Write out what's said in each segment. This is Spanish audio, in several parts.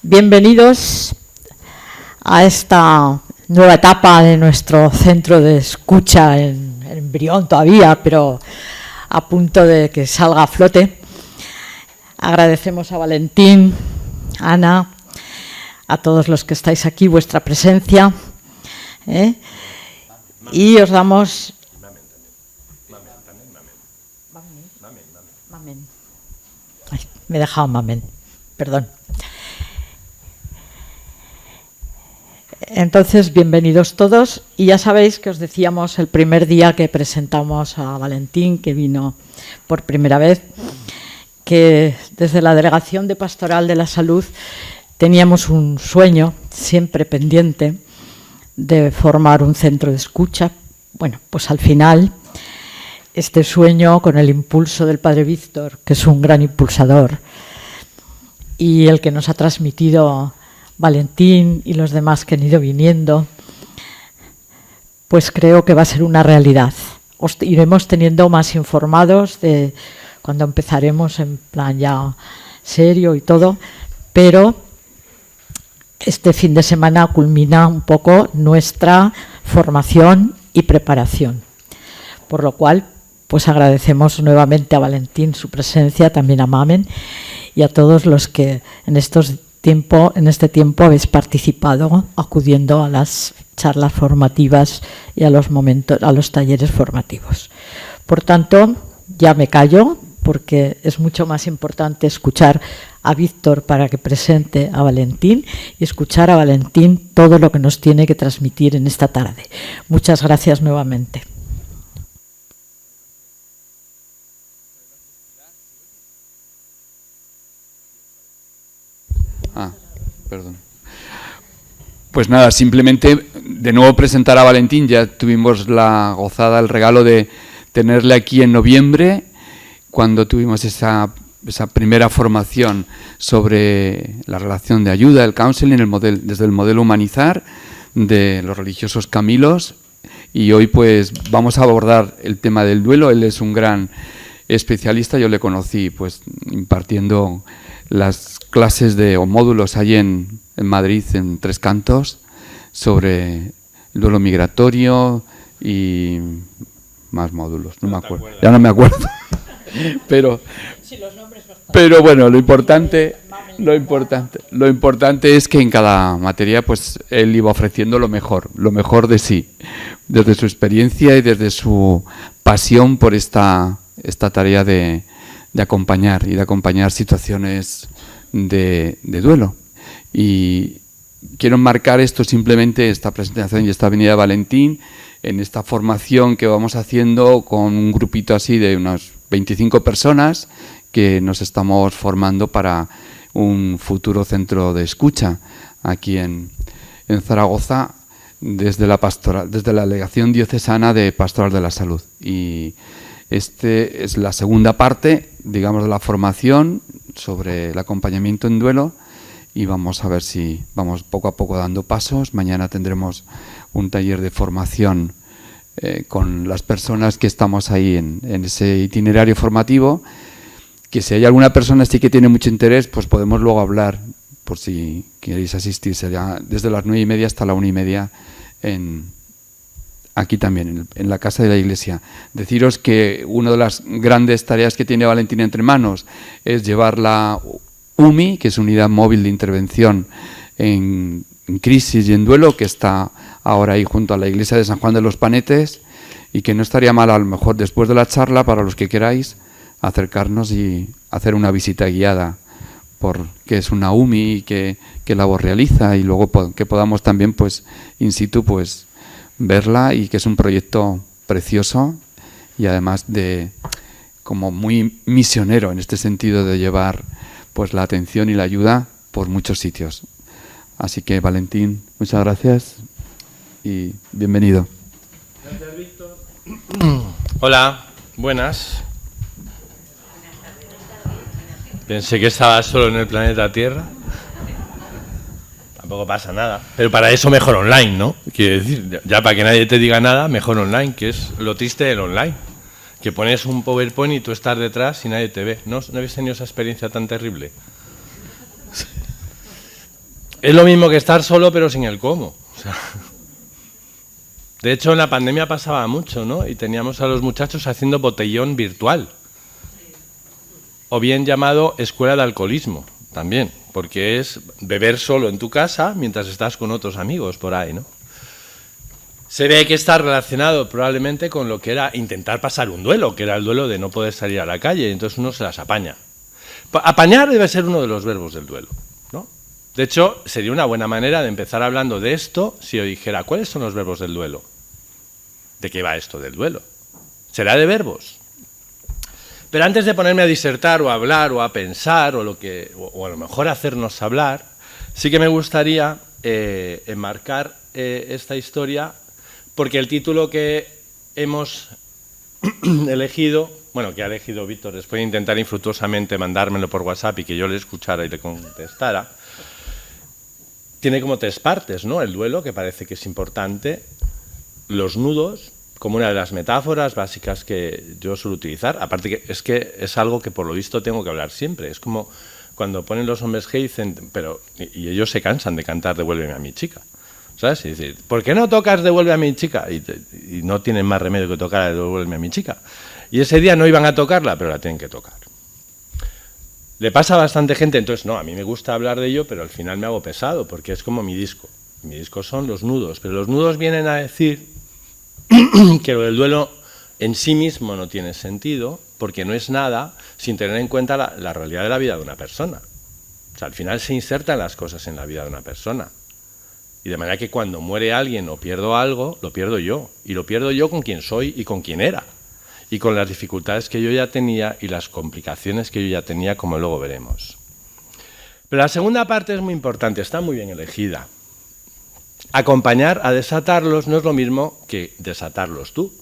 Bienvenidos a esta nueva etapa de nuestro centro de escucha en embrión todavía, pero a punto de que salga a flote. Agradecemos a Valentín, a Ana, a todos los que estáis aquí, vuestra presencia, y os damos... Ay, me he dejado mamen, perdón. Entonces, bienvenidos todos, y ya sabéis que os decíamos el primer día que presentamos a Valentín, que vino por primera vez, que desde la Delegación de Pastoral de la Salud teníamos un sueño siempre pendiente de formar un centro de escucha. Bueno, pues al final este sueño, con el impulso del Padre Víctor, que es un gran impulsador, y el que nos ha transmitido Valentín y los demás que han ido viniendo, pues creo que va a ser una realidad. Os iremos teniendo más informados de cuando empezaremos en plan ya serio y todo, pero este fin de semana culmina un poco nuestra formación y preparación, por lo cual pues agradecemos nuevamente a Valentín su presencia, también a Mamen y a todos los que en este tiempo habéis participado acudiendo a las charlas formativas y a los talleres formativos. Por tanto, ya me callo, porque es mucho más importante escuchar a Víctor para que presente a Valentín y escuchar a Valentín todo lo que nos tiene que transmitir en esta tarde. Muchas gracias nuevamente. Perdón. Pues nada, simplemente de nuevo presentar a Valentín. Ya tuvimos la gozada, el regalo de tenerle aquí en noviembre, cuando tuvimos esa primera formación sobre la relación de ayuda, el counseling, desde el modelo Humanizar de los religiosos Camilos, y hoy pues vamos a abordar el tema del duelo. Él es un gran especialista. Yo le conocí pues impartiendo las clases o módulos allí en Madrid, en Tres Cantos, sobre el duelo migratorio y más módulos, no me acuerdo, ya no me acuerdo. Pero bueno, lo importante es que en cada materia pues él iba ofreciendo lo mejor de sí, desde su experiencia y desde su pasión por esta tarea de acompañar y de acompañar situaciones de duelo. Y quiero enmarcar esto simplemente, esta presentación y esta venida de Valentín, en esta formación que vamos haciendo con un grupito así de unas 25 personas que nos estamos formando para un futuro centro de escucha aquí en Zaragoza, desde la Delegación Diocesana de Pastoral de la Salud. Y este es la segunda parte, digamos, de la formación sobre el acompañamiento en duelo, y vamos a ver si vamos poco a poco dando pasos. Mañana tendremos un taller de formación con las personas que estamos ahí en ese itinerario formativo, que si hay alguna persona así que tiene mucho interés, pues podemos luego hablar, por si queréis asistir. Será desde las 9:30 hasta la 1:30 aquí también, en la Casa de la Iglesia. Deciros que una de las grandes tareas que tiene Valentín entre manos es llevar la UMI, que es Unidad Móvil de Intervención en Crisis y en Duelo, que está ahora ahí junto a la Iglesia de San Juan de los Panetes, y que no estaría mal, a lo mejor después de la charla, para los que queráis, acercarnos y hacer una visita guiada por qué es una UMI y qué labor realiza, y luego que podamos también pues in situ pues verla, y que es un proyecto precioso y además como muy misionero en este sentido de llevar pues la atención y la ayuda por muchos sitios. Así que Valentín, muchas gracias y bienvenido. Gracias, Víctor. Hola, buenas. Pensé que estaba solo en el planeta Tierra. Tampoco pasa nada. Pero para eso mejor online, ¿no? Quiero decir, ya para que nadie te diga nada, mejor online, que es lo triste del online. Que pones un PowerPoint y tú estás detrás y nadie te ve. ¿No habéis tenido esa experiencia tan terrible? es lo mismo que estar solo pero sin el cómo. O sea, de hecho, en la pandemia pasaba mucho, ¿no? Y teníamos a los muchachos haciendo botellón virtual. O bien llamado escuela de alcoholismo, también. Porque es beber solo en tu casa mientras estás con otros amigos por ahí, ¿no? Se ve que está relacionado probablemente con lo que era intentar pasar un duelo, que era el duelo de no poder salir a la calle, y entonces uno se las apaña. Apañar debe ser uno de los verbos del duelo, ¿no? De hecho, sería una buena manera de empezar hablando de esto si yo dijera, ¿cuáles son los verbos del duelo? ¿De qué va esto del duelo? ¿Será de verbos? Pero antes de ponerme a disertar o a hablar o a pensar o a lo mejor hacernos hablar, sí que me gustaría enmarcar esta historia, porque el título que hemos elegido, bueno, que ha elegido Víctor, después de intentar infructuosamente mandármelo por WhatsApp y que yo le escuchara y le contestara, tiene como 3 partes, ¿no? El duelo, que parece que es importante, los nudos, como una de las metáforas básicas que yo suelo utilizar, aparte que es algo que por lo visto tengo que hablar siempre, es como cuando ponen los hombres G y dicen, y ellos se cansan de cantar Devuélveme a mi chica, ¿sabes? Y decir, ¿por qué no tocas Devuelve a mi chica? Y no tienen más remedio que tocar Devuélveme a mi chica. Y ese día no iban a tocarla, pero la tienen que tocar. Le pasa a bastante gente, entonces no, a mí me gusta hablar de ello, pero al final me hago pesado, porque es como mi disco. Mi disco son los nudos, pero los nudos vienen a decir que lo del duelo en sí mismo no tiene sentido, porque no es nada sin tener en cuenta la realidad de la vida de una persona. O sea, al final se insertan las cosas en la vida de una persona. Y de manera que cuando muere alguien o pierdo algo, lo pierdo yo. Y lo pierdo yo con quien soy y con quien era. Y con las dificultades que yo ya tenía y las complicaciones que yo ya tenía, como luego veremos. Pero la segunda parte es muy importante, está muy bien elegida. Acompañar a desatarlos no es lo mismo que desatarlos tú.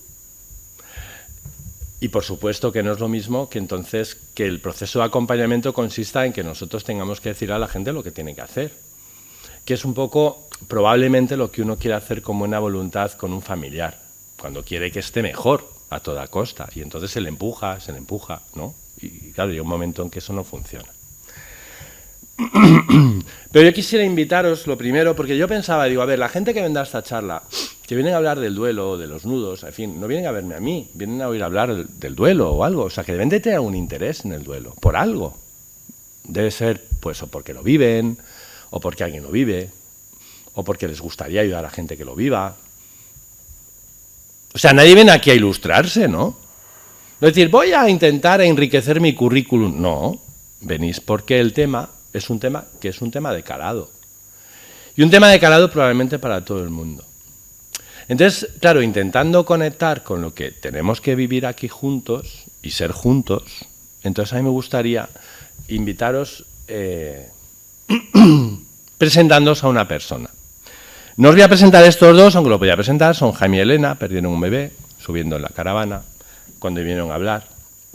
Y por supuesto que no es lo mismo que entonces que el proceso de acompañamiento consista en que nosotros tengamos que decir a la gente lo que tiene que hacer. Que es un poco probablemente lo que uno quiere hacer con buena voluntad con un familiar, cuando quiere que esté mejor a toda costa. Y entonces se le empuja, ¿no? Y claro, llega un momento en que eso no funciona. Pero yo quisiera invitaros, lo primero, porque yo pensaba, digo, a ver, la gente que vendrá a esta charla, que vienen a hablar del duelo, de los nudos, en fin, no vienen a verme a mí, vienen a oír hablar del duelo o algo, o sea, que deben de tener un interés en el duelo, por algo. Debe ser, pues, o porque lo viven, o porque alguien lo vive, o porque les gustaría ayudar a gente que lo viva. O sea, nadie viene aquí a ilustrarse, ¿no? Es decir, voy a intentar enriquecer mi currículum. No, venís porque el tema es un tema que es un tema de calado. Y un tema de calado probablemente para todo el mundo. Entonces, claro, intentando conectar con lo que tenemos que vivir aquí juntos y ser juntos, entonces a mí me gustaría invitaros presentándoos a una persona. No os voy a presentar estos dos, aunque lo podía presentar, son Jaime y Elena, perdieron un bebé, subiendo en la caravana, cuando vinieron a hablar.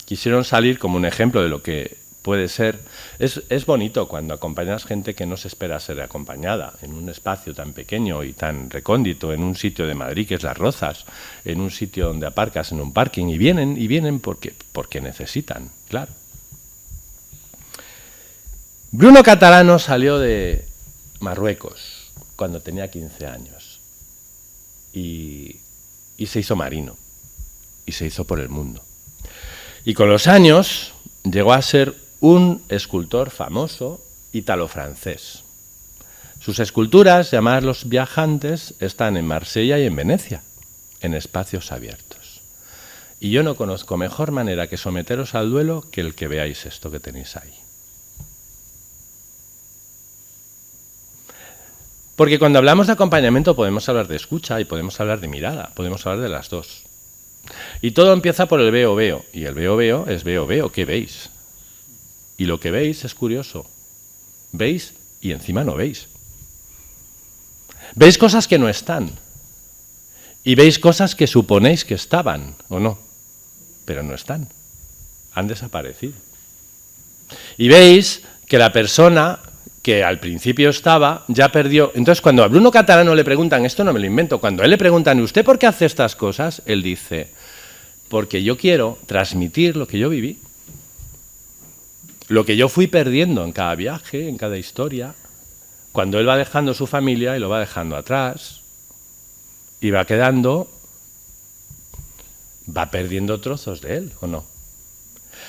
Quisieron salir como un ejemplo de lo que puede ser. Es bonito cuando acompañas gente que no se espera ser acompañada, en un espacio tan pequeño y tan recóndito, en un sitio de Madrid que es Las Rozas, en un sitio donde aparcas en un parking, y vienen porque necesitan, claro. Bruno Catalano salió de Marruecos cuando tenía 15 años y se hizo marino y se hizo por el mundo. Y con los años llegó a ser un escultor famoso ítalo-francés. Sus esculturas, llamadas Los Viajantes, están en Marsella y en Venecia, en espacios abiertos. Y yo no conozco mejor manera que someteros al duelo que el que veáis esto que tenéis ahí. Porque cuando hablamos de acompañamiento podemos hablar de escucha y podemos hablar de mirada, podemos hablar de las dos. Y todo empieza por el veo. Y el veo es veo, ¿qué veis? Y lo que veis es curioso. Veis y encima no veis. Veis cosas que no están. Y veis cosas que suponéis que estaban, ¿o no? Pero no están. Han desaparecido. Y veis que la persona que al principio estaba, ya perdió. Entonces, cuando a Bruno Catalano le preguntan, esto no me lo invento, cuando a él le preguntan, ¿y usted por qué hace estas cosas? Él dice, porque yo quiero transmitir lo que yo viví, lo que yo fui perdiendo en cada viaje, en cada historia, cuando él va dejando su familia y lo va dejando atrás, y va quedando, va perdiendo trozos de él, ¿o no?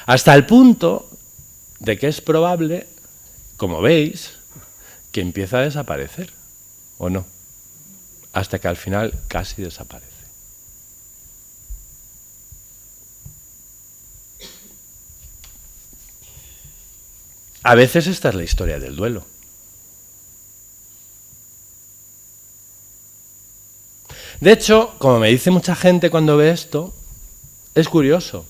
Hasta el punto de que es probable, como veis, que empieza a desaparecer, ¿o no? Hasta que al final casi desaparece. A veces esta es la historia del duelo. De hecho, como me dice mucha gente cuando ve esto, es curioso.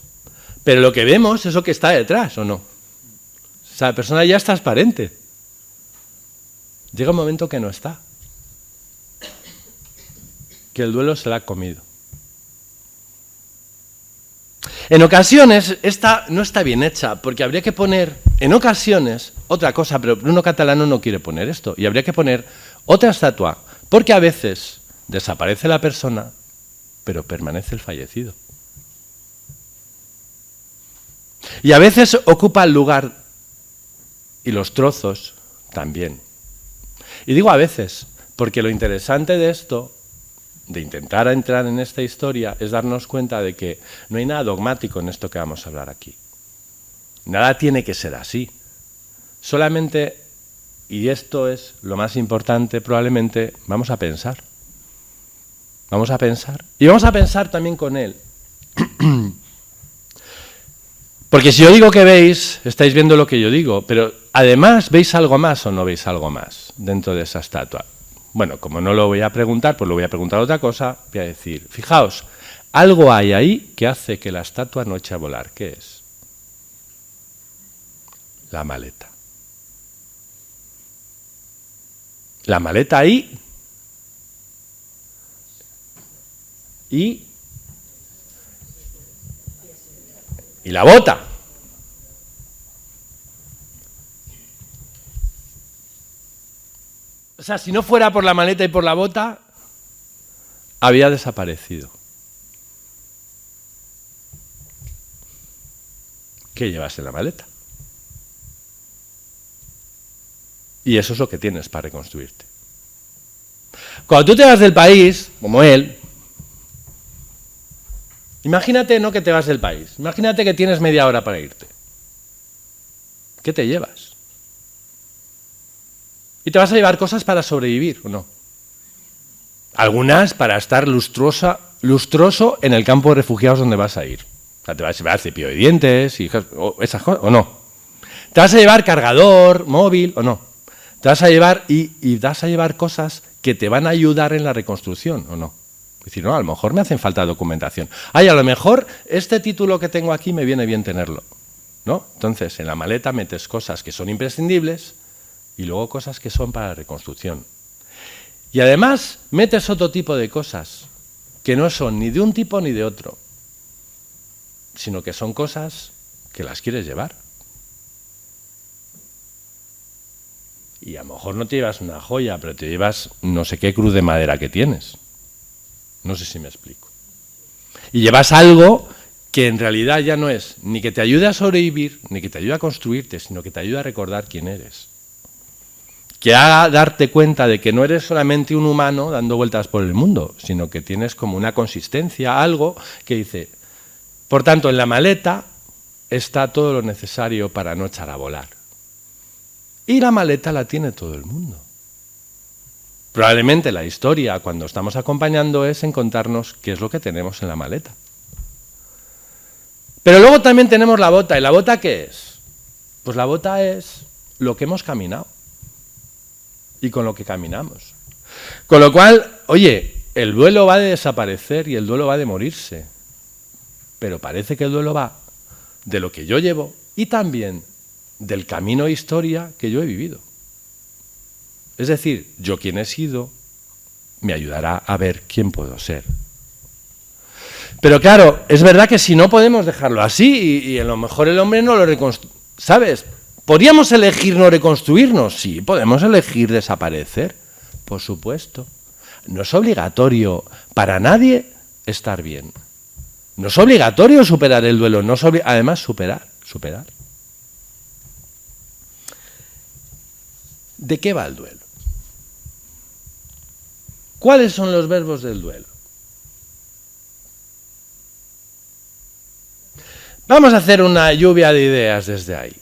Pero lo que vemos es lo que está detrás, ¿o no? O sea, la persona ya es transparente. Llega un momento que no está. Que el duelo se la ha comido. En ocasiones, esta no está bien hecha, porque habría que poner, en ocasiones, otra cosa, pero Bruno Catalano no quiere poner esto, y habría que poner otra estatua, porque a veces desaparece la persona, pero permanece el fallecido. Y a veces ocupa el lugar y los trozos también. Y digo a veces, porque lo interesante de esto, de intentar entrar en esta historia, es darnos cuenta de que no hay nada dogmático en esto que vamos a hablar aquí. Nada tiene que ser así. Solamente, y esto es lo más importante probablemente, vamos a pensar. Vamos a pensar. Y vamos a pensar también con él. Porque si yo digo que veis, estáis viendo lo que yo digo, pero además, ¿veis algo más o no veis algo más dentro de esa estatua? Bueno, como no lo voy a preguntar, pues lo voy a preguntar otra cosa, voy a decir, fijaos, algo hay ahí que hace que la estatua no eche a volar. ¿Qué es? La maleta. La maleta ahí y la bota. O sea, si no fuera por la maleta y por la bota, había desaparecido. ¿Qué llevas en la maleta? Y eso es lo que tienes para reconstruirte. Cuando tú te vas del país, como él, imagínate no que te vas del país, imagínate que tienes media hora para irte. ¿Qué te llevas? Y te vas a llevar cosas para sobrevivir, ¿o no? Algunas para estar lustroso en el campo de refugiados donde vas a ir. O sea, te vas a llevar cepillo de dientes y esas cosas, ¿o no? Te vas a llevar cargador, móvil, ¿o no? Te vas a llevar y vas a llevar cosas que te van a ayudar en la reconstrucción, ¿o no? Es decir, no, a lo mejor me hacen falta documentación. Ay, a lo mejor este título que tengo aquí me viene bien tenerlo, ¿no? Entonces, en la maleta metes cosas que son imprescindibles y luego cosas que son para la reconstrucción. Y además metes otro tipo de cosas que no son ni de un tipo ni de otro, sino que son cosas que las quieres llevar. Y a lo mejor no te llevas una joya, pero te llevas no sé qué cruz de madera que tienes. No sé si me explico. Y llevas algo que en realidad ya no es ni que te ayude a sobrevivir, ni que te ayude a construirte, sino que te ayude a recordar quién eres. Que haga darte cuenta de que no eres solamente un humano dando vueltas por el mundo, sino que tienes como una consistencia, algo que dice, por tanto, en la maleta está todo lo necesario para no echar a volar. Y la maleta la tiene todo el mundo. Probablemente la historia, cuando estamos acompañando, es encontrarnos qué es lo que tenemos en la maleta. Pero luego también tenemos la bota. ¿Y la bota qué es? Pues la bota es lo que hemos caminado. Y con lo que caminamos. Con lo cual, oye, el duelo va de desaparecer y el duelo va de morirse. Pero parece que el duelo va de lo que yo llevo y también del camino e historia que yo he vivido. Es decir, yo quien he sido me ayudará a ver quién puedo ser. Pero claro, es verdad que si no podemos dejarlo así y a lo mejor el hombre no lo reconstruye, ¿sabes? ¿Podríamos elegir no reconstruirnos? Sí, podemos elegir desaparecer, por supuesto. No es obligatorio para nadie estar bien. No es obligatorio superar el duelo, no es además superar. ¿De qué va el duelo? ¿Cuáles son los verbos del duelo? Vamos a hacer una lluvia de ideas desde ahí.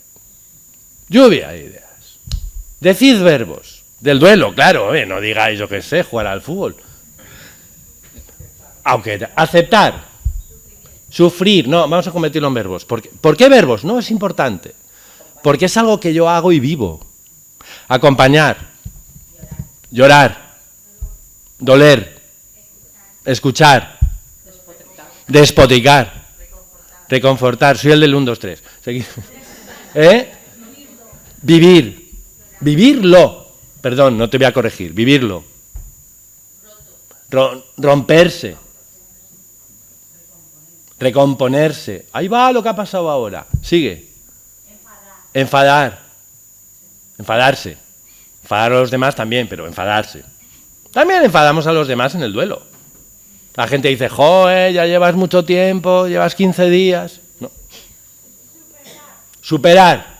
Lluvia de ideas. Decid verbos. Del duelo, claro, no digáis, yo qué sé, jugar al fútbol. Aunque aceptar, sufrir, no, vamos a convertirlo en verbos. ¿Por qué verbos? No, es importante. Porque es algo que yo hago y vivo. Acompañar, llorar, doler, escuchar, despotricar, reconfortar. Soy el del 1, 2, 3. Vivir, vivirlo. Perdón, no te voy a corregir, vivirlo. Romperse. Recomponerse. Ahí va lo que ha pasado ahora. Sigue. Enfadar. Enfadarse. Enfadar a los demás también, pero enfadarse. También enfadamos a los demás en el duelo. La gente dice, joder, ya llevas mucho tiempo, llevas 15 días. No. Superar.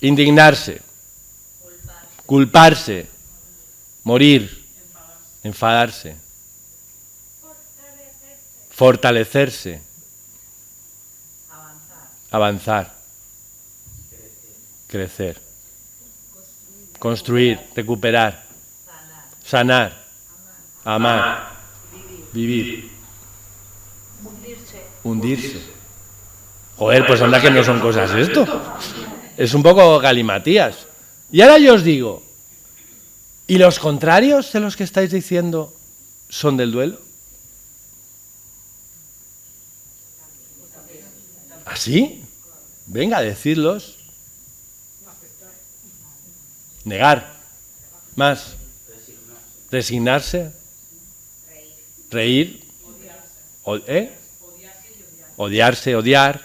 Indignarse. Culparse. Morir. Enfadarse. Fortalecerse. Avanzar. Crecer. Construir. Recuperar. Sanar. Amar. Vivir. Hundirse. Joder, pues anda que no son cosas esto. Es un poco galimatías. Y ahora yo os digo, ¿y los contrarios de los que estáis diciendo son del duelo? ¿Así? Venga, decidlos. Negar. Más. Resignarse. Reír. Odiarse, odiar.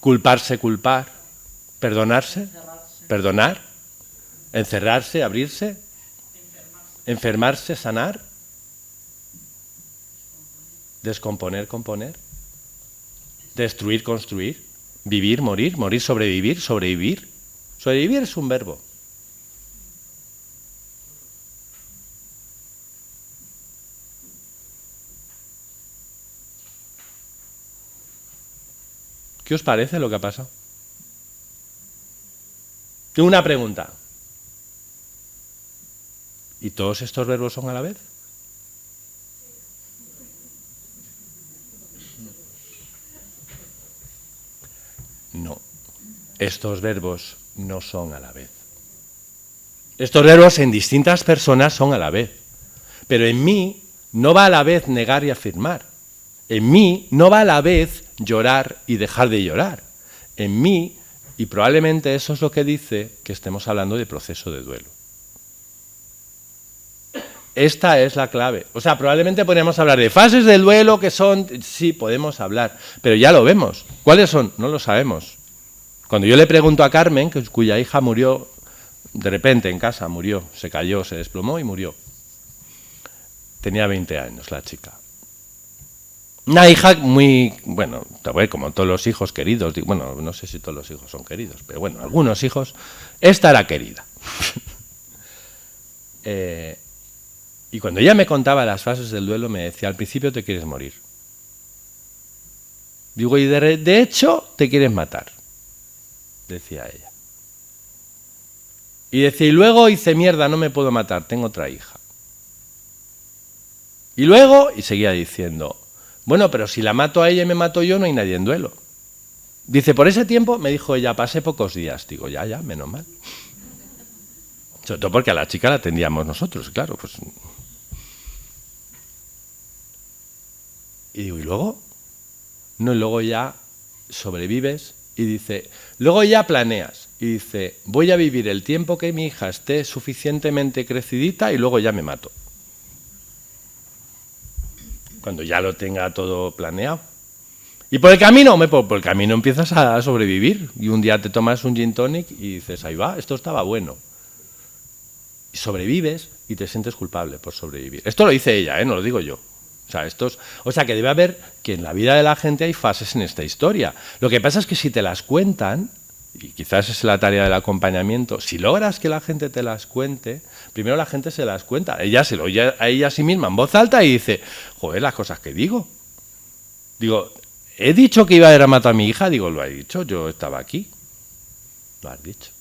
Culparse, culpar. Perdonarse. Perdonar. Encerrarse, abrirse. Enfermarse, sanar. Descomponer, componer. Destruir, construir. Vivir, morir, morir, sobrevivir, sobrevivir. Sobrevivir es un verbo. ¿Qué os parece lo que ha pasado? Tengo una pregunta. ¿Y todos estos verbos son a la vez? No. Estos verbos no son a la vez. Estos verbos en distintas personas son a la vez. Pero en mí no va a la vez negar y afirmar. En mí no va a la vez llorar y dejar de llorar. En mí, y probablemente eso es lo que dice que estemos hablando de proceso de duelo. Esta es la clave. O sea, probablemente podríamos hablar de fases del duelo que son... Sí, podemos hablar, pero ya lo vemos. ¿Cuáles son? No lo sabemos. Cuando yo le pregunto a Carmen, cuya hija murió de repente en casa, murió, se cayó, se desplomó y murió. Tenía 20 años la chica. Una hija muy, bueno, como todos los hijos queridos, bueno, no sé si todos los hijos son queridos, pero bueno, algunos hijos, esta era querida. Y cuando ella me contaba las fases del duelo, me decía, al principio te quieres morir. Digo, y de hecho te quieres matar, decía ella. Y decía, y luego hice mierda, no me puedo matar, tengo otra hija. Y luego, y seguía diciendo, bueno, pero si la mato a ella y me mato yo, no hay nadie en duelo. Dice, por ese tiempo, me dijo ella, pasé pocos días. Digo, ya, menos mal. Sobre todo porque a la chica la atendíamos nosotros, claro. Pues. Y digo, ¿y luego? No, y luego ya sobrevives y dice, luego ya planeas. Y dice, voy a vivir el tiempo que mi hija esté suficientemente crecidita y luego ya me mato. Cuando ya lo tenga todo planeado. Y por el camino, por el camino empiezas a sobrevivir. Y un día te tomas un gin tonic y dices, ahí va, esto estaba bueno. Y sobrevives y te sientes culpable por sobrevivir. Esto lo dice ella, no lo digo yo. O sea, que debe haber que en la vida de la gente hay fases en esta historia. Lo que pasa es que si te las cuentan y quizás es la tarea del acompañamiento, si logras que la gente te las cuente, primero la gente se las cuenta, ella se lo oye a ella a sí misma en voz alta y dice, joder, las cosas que digo. Digo, he dicho que iba a ir a matar a mi hija, digo, lo he dicho, yo estaba aquí. Lo has dicho.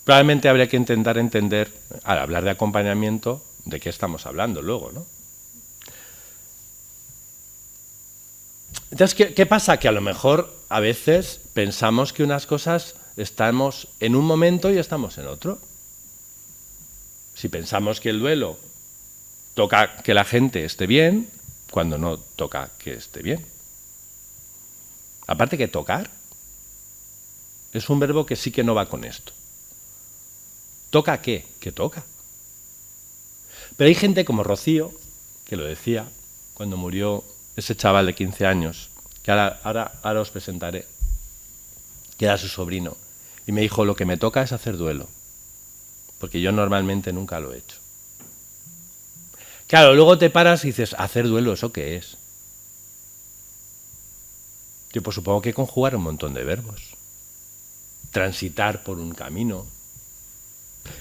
Probablemente habría que intentar entender, al hablar de acompañamiento, de qué estamos hablando luego, ¿no? Entonces, ¿qué pasa? Que a lo mejor a veces pensamos que unas cosas estamos en un momento y estamos en otro. Si pensamos que el duelo toca que la gente esté bien, cuando no toca que esté bien. Aparte que tocar es un verbo que sí que no va con esto. ¿Toca qué? ¿Qué toca? Pero hay gente como Rocío, que lo decía cuando murió ese chaval de 15 años, que ahora os presentaré, que era su sobrino, y me dijo, lo que me toca es hacer duelo, porque yo normalmente nunca lo he hecho. Claro, luego te paras y dices, hacer duelo, ¿eso qué es? Yo pues supongo que conjugar un montón de verbos, transitar por un camino.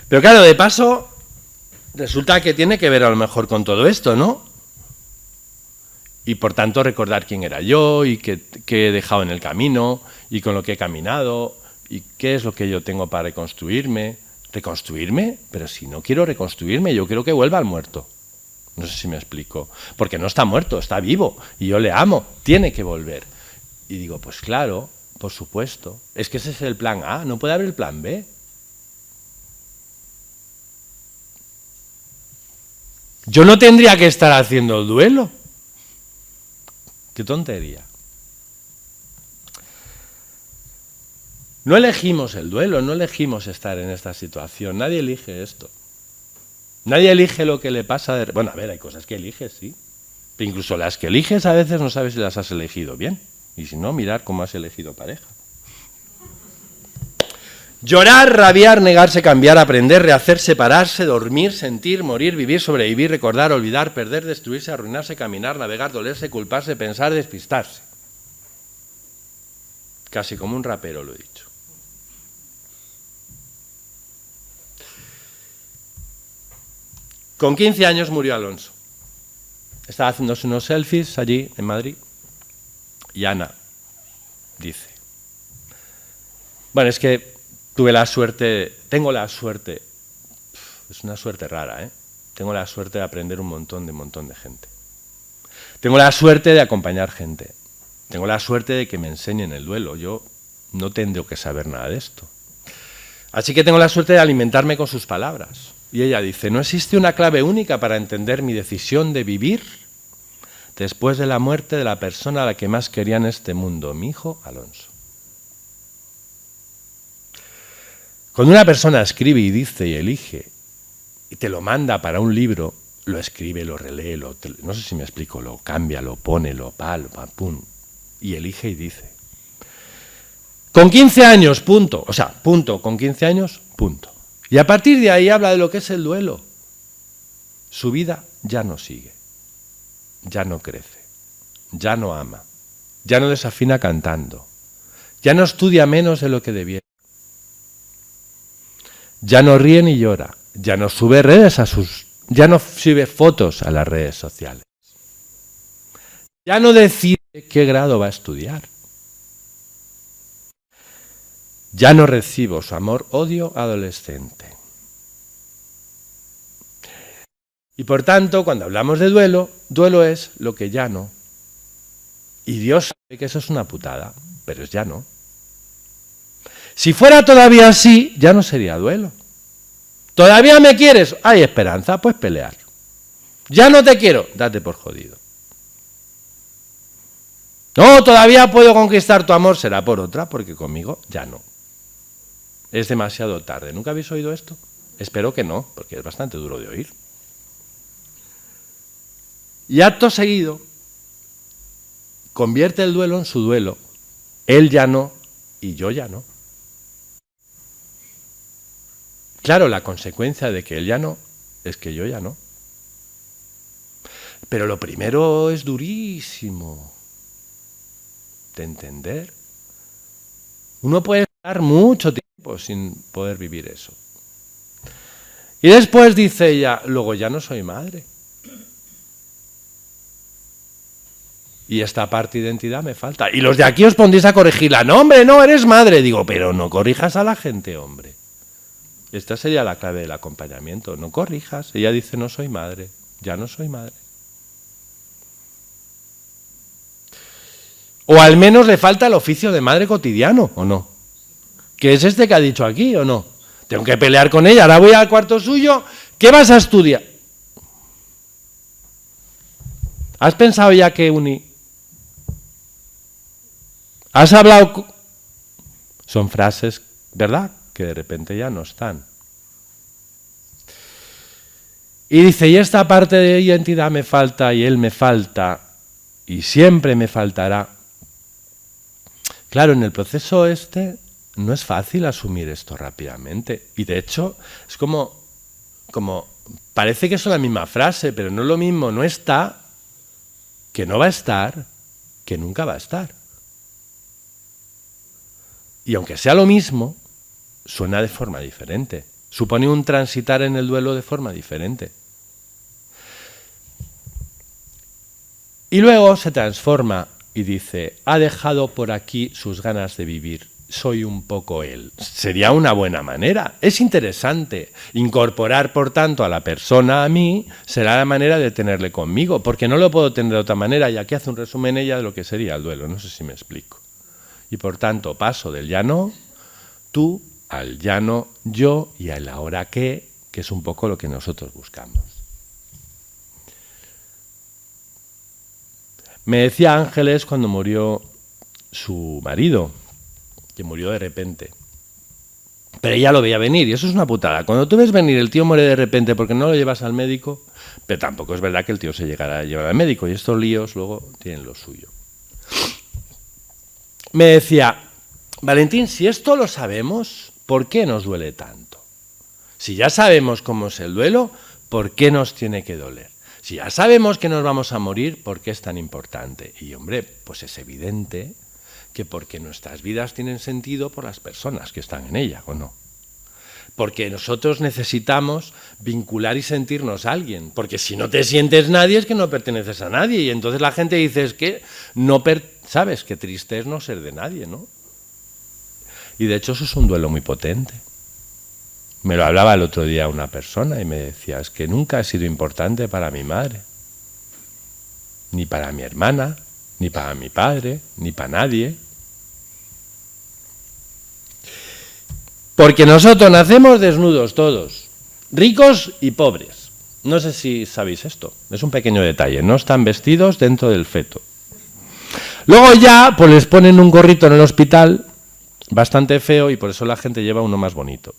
Pero claro, de paso, resulta que tiene que ver a lo mejor con todo esto, ¿no? Y por tanto recordar quién era yo y qué he dejado en el camino y con lo que he caminado y qué es lo que yo tengo para reconstruirme. ¿Reconstruirme? Pero si no quiero reconstruirme, yo quiero que vuelva al muerto. No sé si me explico. Porque no está muerto, está vivo y yo le amo, tiene que volver. Y digo, pues claro, por supuesto. Es que ese es el plan A, no puede haber el plan B. Yo no tendría que estar haciendo el duelo. ¡Qué tontería! No elegimos el duelo, no elegimos estar en esta situación. Nadie elige esto. Nadie elige lo que le pasa. Bueno, a ver, hay cosas que eliges, sí. Pero incluso las que eliges a veces no sabes si las has elegido bien. Y si no, mirar cómo has elegido pareja. Llorar, rabiar, negarse, cambiar, aprender, rehacer, separarse, dormir, sentir, morir, vivir, sobrevivir, recordar, olvidar, perder, destruirse, arruinarse, caminar, navegar, dolerse, culparse, pensar, despistarse. Casi como un rapero lo he dicho. Con 15 años murió Alonso. Estaba haciéndose unos selfies allí en Madrid. Y Ana dice, bueno, es que tengo la suerte, es una suerte rara, ¿eh? Tengo la suerte de aprender un montón de gente. Tengo la suerte de acompañar gente. Tengo la suerte de que me enseñen el duelo. Yo no tengo que saber nada de esto. Así que tengo la suerte de alimentarme con sus palabras. Y ella dice, no existe una clave única para entender mi decisión de vivir después de la muerte de la persona a la que más quería en este mundo, mi hijo Alonso. Cuando una persona escribe y dice y elige y te lo manda para un libro, lo escribe, lo relee, no sé si me explico, lo cambia, lo pone, lo pum, y elige y dice. Con 15 años, punto. O sea, punto, con 15 años, punto. Y a partir de ahí habla de lo que es el duelo. Su vida ya no sigue, ya no crece, ya no ama, ya no desafina cantando, ya no estudia menos de lo que debiera. Ya no ríe ni llora, ya no sube ya no sube fotos a las redes sociales. Ya no decide qué grado va a estudiar. Ya no recibo su amor-odio adolescente. Y por tanto, cuando hablamos de duelo, duelo es lo que ya no. Y Dios sabe que eso es una putada, pero es ya no. Si fuera todavía así, ya no sería duelo. ¿Todavía me quieres? Hay esperanza, pues pelear. Ya no te quiero, date por jodido. No, todavía puedo conquistar tu amor, será por otra, porque conmigo ya no. Es demasiado tarde. ¿Nunca habéis oído esto? Espero que no, porque es bastante duro de oír. Y acto seguido, convierte el duelo en su duelo. Él ya no y yo ya no. Claro, la consecuencia de que él ya no es que yo ya no. Pero lo primero es durísimo de entender. Uno puede estar mucho tiempo sin poder vivir eso. Y después dice ella, luego ya no soy madre. Y esta parte de identidad me falta. Y los de aquí os pondréis a corregirla. No, hombre, no, eres madre. Digo, pero no corrijas a la gente, hombre. Esta sería la clave del acompañamiento. No corrijas. Ella dice, no soy madre. Ya no soy madre. O al menos le falta el oficio de madre cotidiano, ¿o no? ¿Que es este que ha dicho aquí, o no? Tengo que pelear con ella. Ahora voy al cuarto suyo. ¿Qué vas a estudiar? ¿Has pensado ya que ¿Has hablado? Son frases, ¿verdad? Que de repente ya no están. Y dice, y esta parte de identidad me falta, y él me falta, y siempre me faltará. Claro, en el proceso no es fácil asumir esto rápidamente. Y de hecho, es como parece que es la misma frase, pero no es lo mismo, no está, que no va a estar, que nunca va a estar. Y aunque sea lo mismo, suena de forma diferente. Supone un transitar en el duelo de forma diferente. Y luego se transforma y dice, ha dejado por aquí sus ganas de vivir. Soy un poco él. Sería una buena manera. Es interesante. Incorporar, por tanto, a la persona a mí será la manera de tenerle conmigo, porque no lo puedo tener de otra manera, y aquí hace un resumen ella de lo que sería el duelo. No sé si me explico. Y por tanto paso del ya no, tú, al ya no, yo, y al ahora que es un poco lo que nosotros buscamos. Me decía Ángeles cuando murió su marido, que murió de repente. Pero ella lo veía venir, y eso es una putada. Cuando tú ves venir el tío muere de repente porque no lo llevas al médico, pero tampoco es verdad que el tío se llegara a llevar al médico, y estos líos luego tienen lo suyo. Me decía, Valentín, si esto lo sabemos, ¿por qué nos duele tanto? Si ya sabemos cómo es el duelo, ¿por qué nos tiene que doler? Si ya sabemos que nos vamos a morir, ¿por qué es tan importante? Y hombre, pues es evidente que porque nuestras vidas tienen sentido por las personas que están en ella, ¿o no? Porque nosotros necesitamos vincular y sentirnos a alguien, porque si no te sientes nadie es que no perteneces a nadie, y entonces la gente dice, es que no ¿sabes? Qué triste es no ser de nadie, ¿no? Y de hecho eso es un duelo muy potente. Me lo hablaba el otro día una persona y me decía, es que nunca he sido importante para mi madre, ni para mi hermana, ni para mi padre, ni para nadie. Porque nosotros nacemos desnudos todos, ricos y pobres. No sé si sabéis esto, es un pequeño detalle, no están vestidos dentro del feto. Luego ya pues les ponen un gorrito en el hospital, bastante feo, y por eso la gente lleva uno más bonito.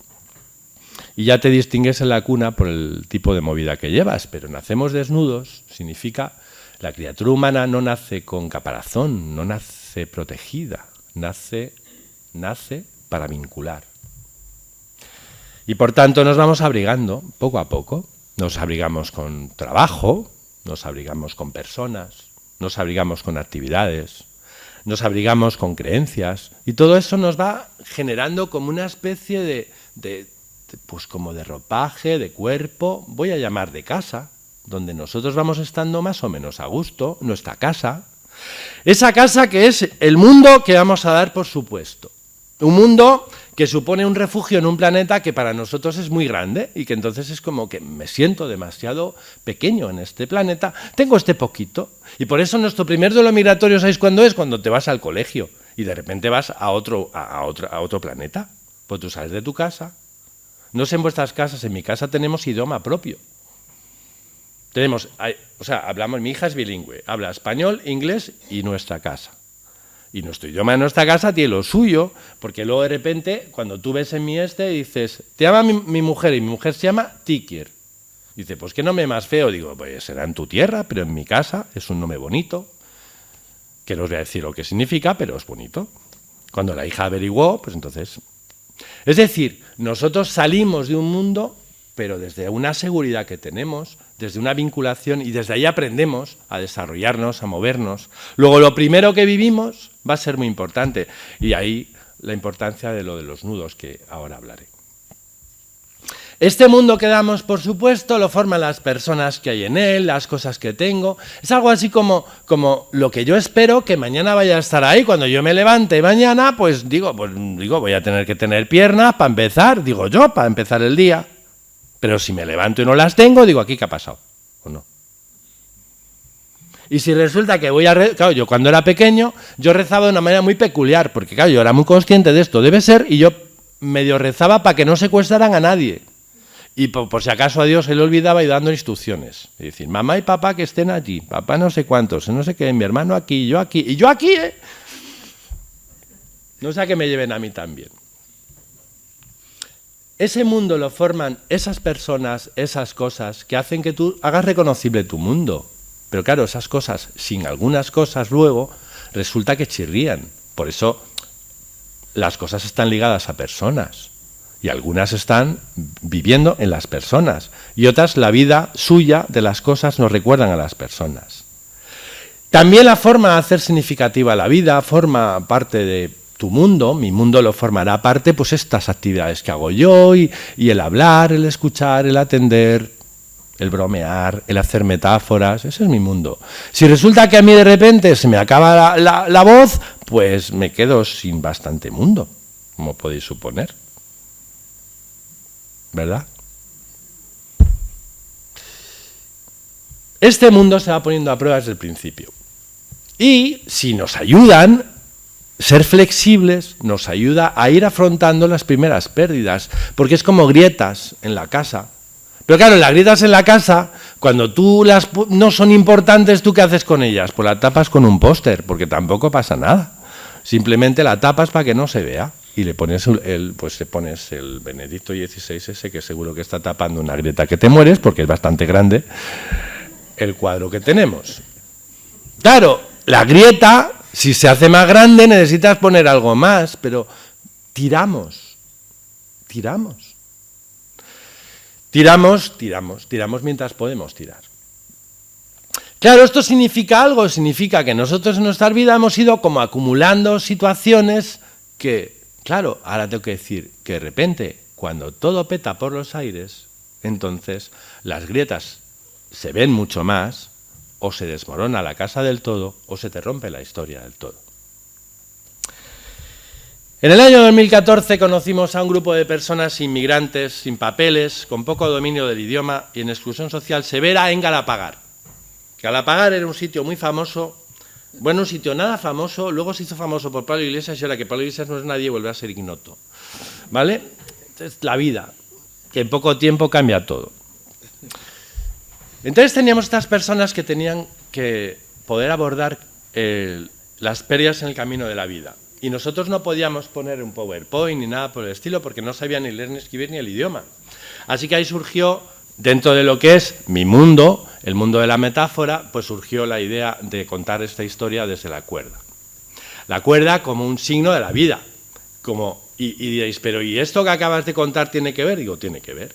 Y ya te distingues en la cuna por el tipo de movida que llevas, pero nacemos desnudos, significa la criatura humana no nace con caparazón, no nace protegida, nace para vincular. Y por tanto nos vamos abrigando poco a poco. Nos abrigamos con trabajo, nos abrigamos con personas, nos abrigamos con actividades, nos abrigamos con creencias, y todo eso nos va generando como una especie pues como de ropaje, de cuerpo, voy a llamar de casa, donde nosotros vamos estando más o menos a gusto, nuestra casa. Esa casa que es el mundo que vamos a dar por supuesto. Un mundo que supone un refugio en un planeta que para nosotros es muy grande, y que entonces es como que me siento demasiado pequeño en este planeta, tengo este poquito. Y por eso nuestro primer duelo migratorio, ¿sabéis cuándo es? Cuando te vas al colegio y de repente vas a otro planeta. Pues tú sales de tu casa. No sé en vuestras casas, en mi casa tenemos idioma propio. Hablamos, mi hija es bilingüe, habla español, inglés y nuestra casa. Y nuestro idioma de nuestra casa tiene lo suyo, porque luego de repente, cuando tú ves en mi dices, te llama mi mujer, y mi mujer se llama Tikier. Dice, pues qué nombre más feo. Digo, pues será en tu tierra, pero en mi casa es un nombre bonito, que no os voy a decir lo que significa, pero es bonito. Cuando la hija averiguó, pues entonces... Es decir, nosotros salimos de un mundo, pero desde una seguridad que tenemos, desde una vinculación, y desde ahí aprendemos a desarrollarnos, a movernos. Luego, lo primero que vivimos va a ser muy importante, y ahí la importancia de lo de los nudos, que ahora hablaré. Este mundo que damos, por supuesto, lo forman las personas que hay en él, las cosas que tengo. Es algo así como lo que yo espero que mañana vaya a estar ahí. Cuando yo me levante mañana, pues digo, voy a tener que tener piernas para empezar, digo yo, para empezar el día. Pero si me levanto y no las tengo, digo, ¿aquí qué ha pasado? ¿O no? Y si resulta que voy a rezar, claro, yo cuando era pequeño, yo rezaba de una manera muy peculiar, porque claro, yo era muy consciente de esto, debe ser, y yo medio rezaba para que no secuestraran a nadie. Y por si acaso a Dios se le olvidaba y dando instrucciones. Es decir, mamá y papá que estén allí, papá no sé cuántos, no sé qué, mi hermano aquí, yo aquí, y yo aquí, ¿eh? No sea que me lleven a mí también. Ese mundo lo forman esas personas, esas cosas que hacen que tú hagas reconocible tu mundo. Pero claro, esas cosas, sin algunas cosas luego, resulta que chirrían. Por eso las cosas están ligadas a personas. Y algunas están viviendo en las personas. Y otras, la vida suya de las cosas nos recuerdan a las personas. También la forma de hacer significativa la vida forma parte de tu mundo. Mi mundo lo formará parte, pues estas actividades que hago yo, y el hablar, el escuchar, el atender, el bromear, el hacer metáforas. Ese es mi mundo. Si resulta que a mí de repente se me acaba la voz, pues me quedo sin bastante mundo, como podéis suponer. ¿Verdad? Este mundo se va poniendo a prueba desde el principio. Y si nos ayudan, ser flexibles nos ayuda a ir afrontando las primeras pérdidas, porque es como grietas en la casa. Pero claro, las grietas en la casa, cuando tú no son importantes, ¿tú qué haces con ellas? Pues la tapas con un póster, porque tampoco pasa nada. Simplemente la tapas para que no se vea. Y le pones pones el Benedicto XVI ese, que seguro que está tapando una grieta que te mueres, porque es bastante grande el cuadro que tenemos. Claro, la grieta, si se hace más grande, necesitas poner algo más, pero tiramos mientras podemos tirar. Claro, esto significa algo, significa que nosotros en nuestra vida hemos ido como acumulando situaciones que, claro, ahora tengo que decir que de repente, cuando todo peta por los aires, entonces las grietas se ven mucho más, o se desmorona la casa del todo, o se te rompe la historia del todo. En el año 2014 conocimos a un grupo de personas inmigrantes, sin papeles, con poco dominio del idioma y en exclusión social severa en Galapagar. Galapagar era un sitio muy famoso, bueno, un sitio nada famoso, luego se hizo famoso por Pablo Iglesias y ahora que Pablo Iglesias no es nadie vuelve a ser ignoto. ¿Vale? Entonces, la vida, que en poco tiempo cambia todo. Entonces teníamos estas personas que tenían que poder abordar las pérdidas en el camino de la vida. Y nosotros no podíamos poner un PowerPoint ni nada por el estilo porque no sabían ni leer ni escribir ni el idioma. Así que ahí surgió, dentro de lo que es mi mundo, el mundo de la metáfora, pues surgió la idea de contar esta historia desde la cuerda. La cuerda como un signo de la vida. Y diréis, pero ¿y esto que acabas de contar tiene que ver? Digo, tiene que ver.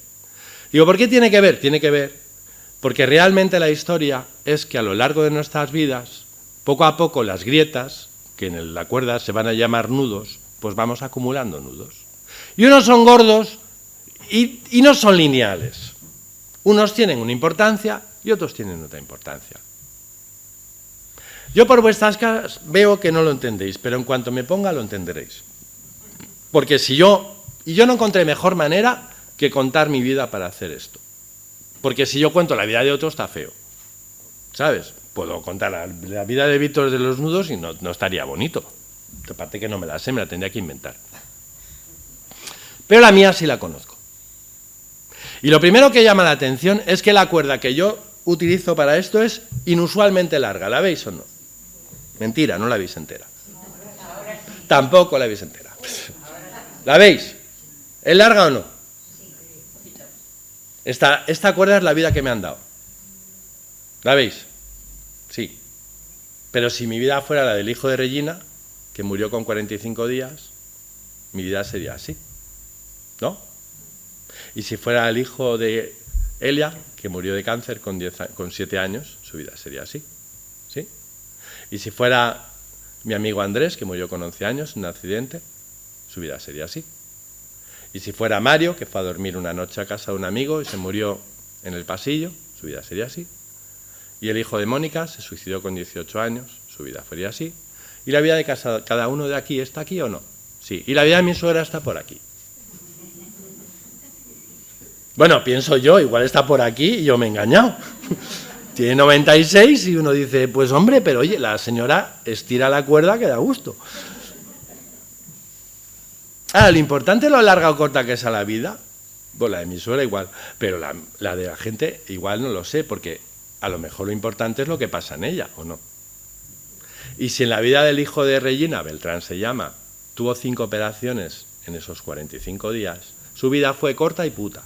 Digo, ¿por qué tiene que ver? Tiene que ver porque realmente la historia es que a lo largo de nuestras vidas, poco a poco las grietas, que en la cuerda se van a llamar nudos, pues vamos acumulando nudos. Y unos son gordos y no son lineales. Unos tienen una importancia y otros tienen otra importancia. Yo por vuestras caras veo que no lo entendéis, pero en cuanto me ponga lo entenderéis. Porque yo no encontré mejor manera que contar mi vida para hacer esto. Porque si yo cuento la vida de otro está feo, ¿sabes? Puedo contar la vida de Víctor de los nudos y no estaría bonito. Aparte que no me la sé, me la tendría que inventar. Pero la mía sí la conozco. Y lo primero que llama la atención es que la cuerda que yo utilizo para esto es inusualmente larga. ¿La veis o no? Mentira, no la veis entera. Tampoco la veis entera. ¿La veis? ¿Es larga o no? Esta cuerda es la vida que me han dado. ¿La veis? Sí. Pero si mi vida fuera la del hijo de Regina, que murió con 45 días, mi vida sería así. ¿No? Y si fuera el hijo de Elia, que murió de cáncer con 7 años, su vida sería así. ¿Sí? Y si fuera mi amigo Andrés, que murió con 11 años en un accidente, su vida sería así. Y si fuera Mario, que fue a dormir una noche a casa de un amigo y se murió en el pasillo, su vida sería así. Y el hijo de Mónica se suicidó con 18 años, su vida sería así. ¿Y la vida de cada uno de aquí está aquí o no? Sí. ¿Y la vida de mi suegra está por aquí? Bueno, pienso yo, igual está por aquí y yo me he engañado. Tiene 96 y uno dice, pues hombre, pero oye, la señora estira la cuerda que da gusto. Lo importante es lo larga o corta que es a la vida. Bueno, la de mi suegra igual, pero la de la gente igual no lo sé, porque a lo mejor lo importante es lo que pasa en ella, ¿o no? Y si en la vida del hijo de Regina, Beltrán se llama, tuvo 5 operaciones en esos 45 días, su vida fue corta y puta.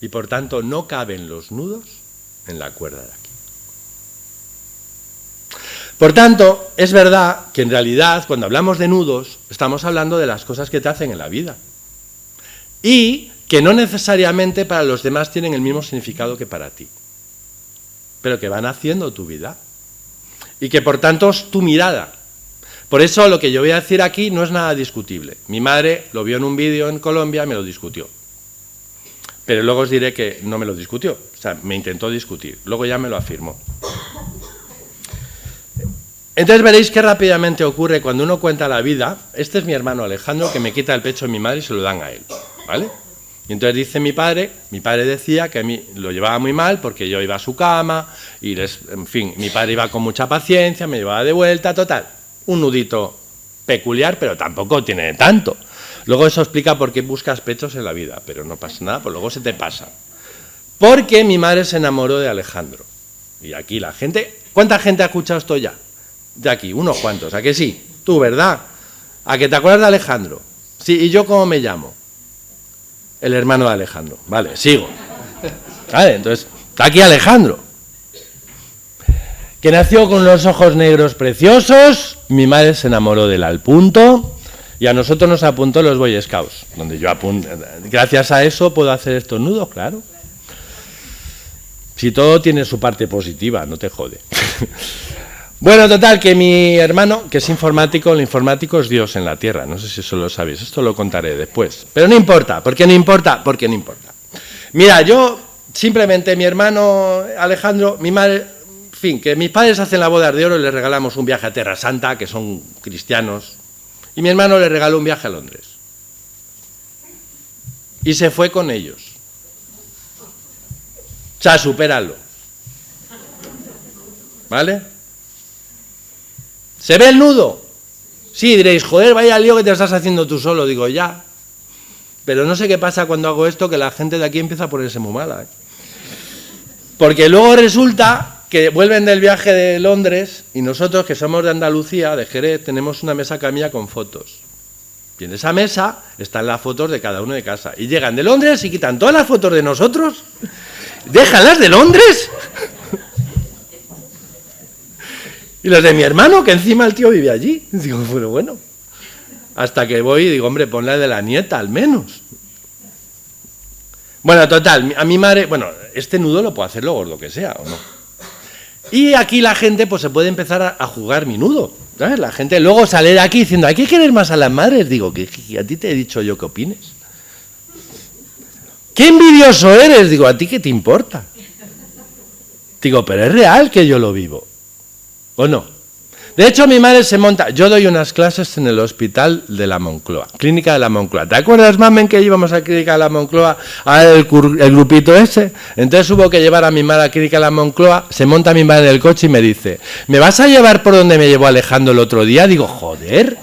Y por tanto no caben los nudos en la cuerda de aquí. Por tanto, es verdad que en realidad cuando hablamos de nudos estamos hablando de las cosas que te hacen en la vida. Y que no necesariamente para los demás tienen el mismo significado que para ti. Pero que van haciendo tu vida. Y que por tanto es tu mirada. Por eso lo que yo voy a decir aquí no es nada discutible. Mi madre lo vio en un vídeo en Colombia y me lo discutió. Pero luego os diré que no me lo discutió. O sea, me intentó discutir. Luego ya me lo afirmó. Entonces veréis qué rápidamente ocurre cuando uno cuenta la vida. Este es mi hermano Alejandro, que me quita el pecho de mi madre y se lo dan a él, ¿vale? Y entonces dice mi padre decía que a mí lo llevaba muy mal porque yo iba a su cama y, en fin, mi padre iba con mucha paciencia, me llevaba de vuelta, total. Un nudito peculiar, pero tampoco tiene tanto. Luego eso explica por qué buscas pechos en la vida, pero no pasa nada, pues luego se te pasa. Porque mi madre se enamoró de Alejandro. Y aquí la gente... ¿Cuánta gente ha escuchado esto ya? De aquí, unos cuantos, ¿a que sí? Tú, ¿verdad? ¿A que te acuerdas de Alejandro? Sí, ¿y yo cómo me llamo? El hermano de Alejandro. Vale, sigo. Vale, entonces, está aquí Alejandro, que nació con unos ojos negros preciosos. Mi madre se enamoró de él al punto, y a nosotros nos apuntó los Boy Scouts, donde yo gracias a eso puedo hacer estos nudos, claro. Si todo tiene su parte positiva, no te jode. Bueno, total, que mi hermano, que es informático, el informático es Dios en la tierra, no sé si eso lo sabéis, esto lo contaré después. Pero no importa, ¿por qué no importa? Porque no importa. Mira, yo, simplemente mi hermano Alejandro, mi madre, en fin, que mis padres hacen la boda de oro y les regalamos un viaje a Tierra Santa, que son cristianos, y mi hermano le regaló un viaje a Londres. Y se fue con ellos. O sea, supéralo. ¿Vale? ¿Se ve el nudo? Sí, diréis, joder, vaya lío que te estás haciendo tú solo. Digo, ya. Pero no sé qué pasa cuando hago esto, que la gente de aquí empieza a ponerse muy mala. Porque luego resulta que vuelven del viaje de Londres y nosotros, que somos de Andalucía, de Jerez, tenemos una mesa camilla con fotos. Y en esa mesa están las fotos de cada uno de casa. Y llegan de Londres y quitan todas las fotos de nosotros. ¿Dejan las de Londres? Y los de mi hermano, que encima el tío vive allí. Digo, pero bueno. Hasta que voy y digo, hombre, ponla de la nieta al menos. Bueno, total, a mi madre, bueno, este nudo lo puedo hacer lo gordo que sea, ¿o no? Y aquí la gente pues se puede empezar a jugar mi nudo, ¿sabes? La gente luego sale de aquí diciendo, ¿hay que querer más a las madres? Digo, que a ti te he dicho yo que opines. ¡Qué envidioso eres! Digo, ¿a ti qué te importa? Digo, pero es real que yo lo vivo. ¿O no? De hecho, mi madre se monta... Yo doy unas clases en el hospital de la Moncloa, Clínica de la Moncloa. ¿Te acuerdas, mamen, que íbamos a Clínica de la Moncloa a el grupito ese? Entonces hubo que llevar a mi madre a Clínica de la Moncloa, se monta mi madre en el coche y me dice, ¿me vas a llevar por donde me llevó Alejandro el otro día? Digo, joder.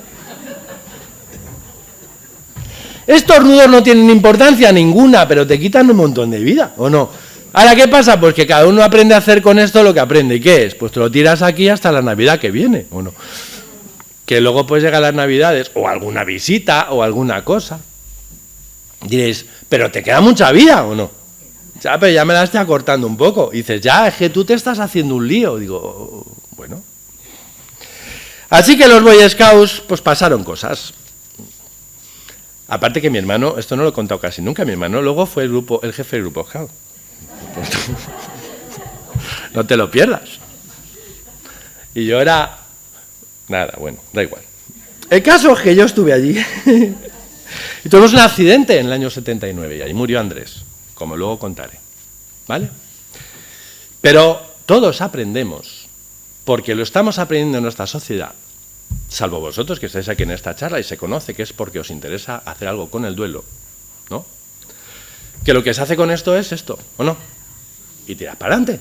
Estos nudos no tienen importancia ninguna, pero te quitan un montón de vida, ¿o no? Ahora, ¿qué pasa? Pues que cada uno aprende a hacer con esto lo que aprende. ¿Y qué es? Pues te lo tiras aquí hasta la Navidad que viene, ¿o no? Que luego pues llegan las Navidades, o alguna visita, o alguna cosa. Diréis, ¿pero te queda mucha vida, o no? Ya, pero ya me la estoy acortando un poco. Y dices, ya, es que tú te estás haciendo un lío. Digo, bueno. Así que los Boy Scouts, pues pasaron cosas. Aparte que mi hermano, esto no lo he contado casi nunca, mi hermano luego fue el jefe del grupo Scout. No te lo pierdas. Y yo era... Nada, bueno, da igual. El caso es que yo estuve allí y tuvimos un accidente en el año 79 y ahí murió Andrés, como luego contaré, ¿vale? Pero todos aprendemos, porque lo estamos aprendiendo en nuestra sociedad, salvo vosotros que estáis aquí en esta charla y se conoce que es porque os interesa hacer algo con el duelo, ¿no? Que lo que se hace con esto es esto, ¿o no? Y tiras para adelante.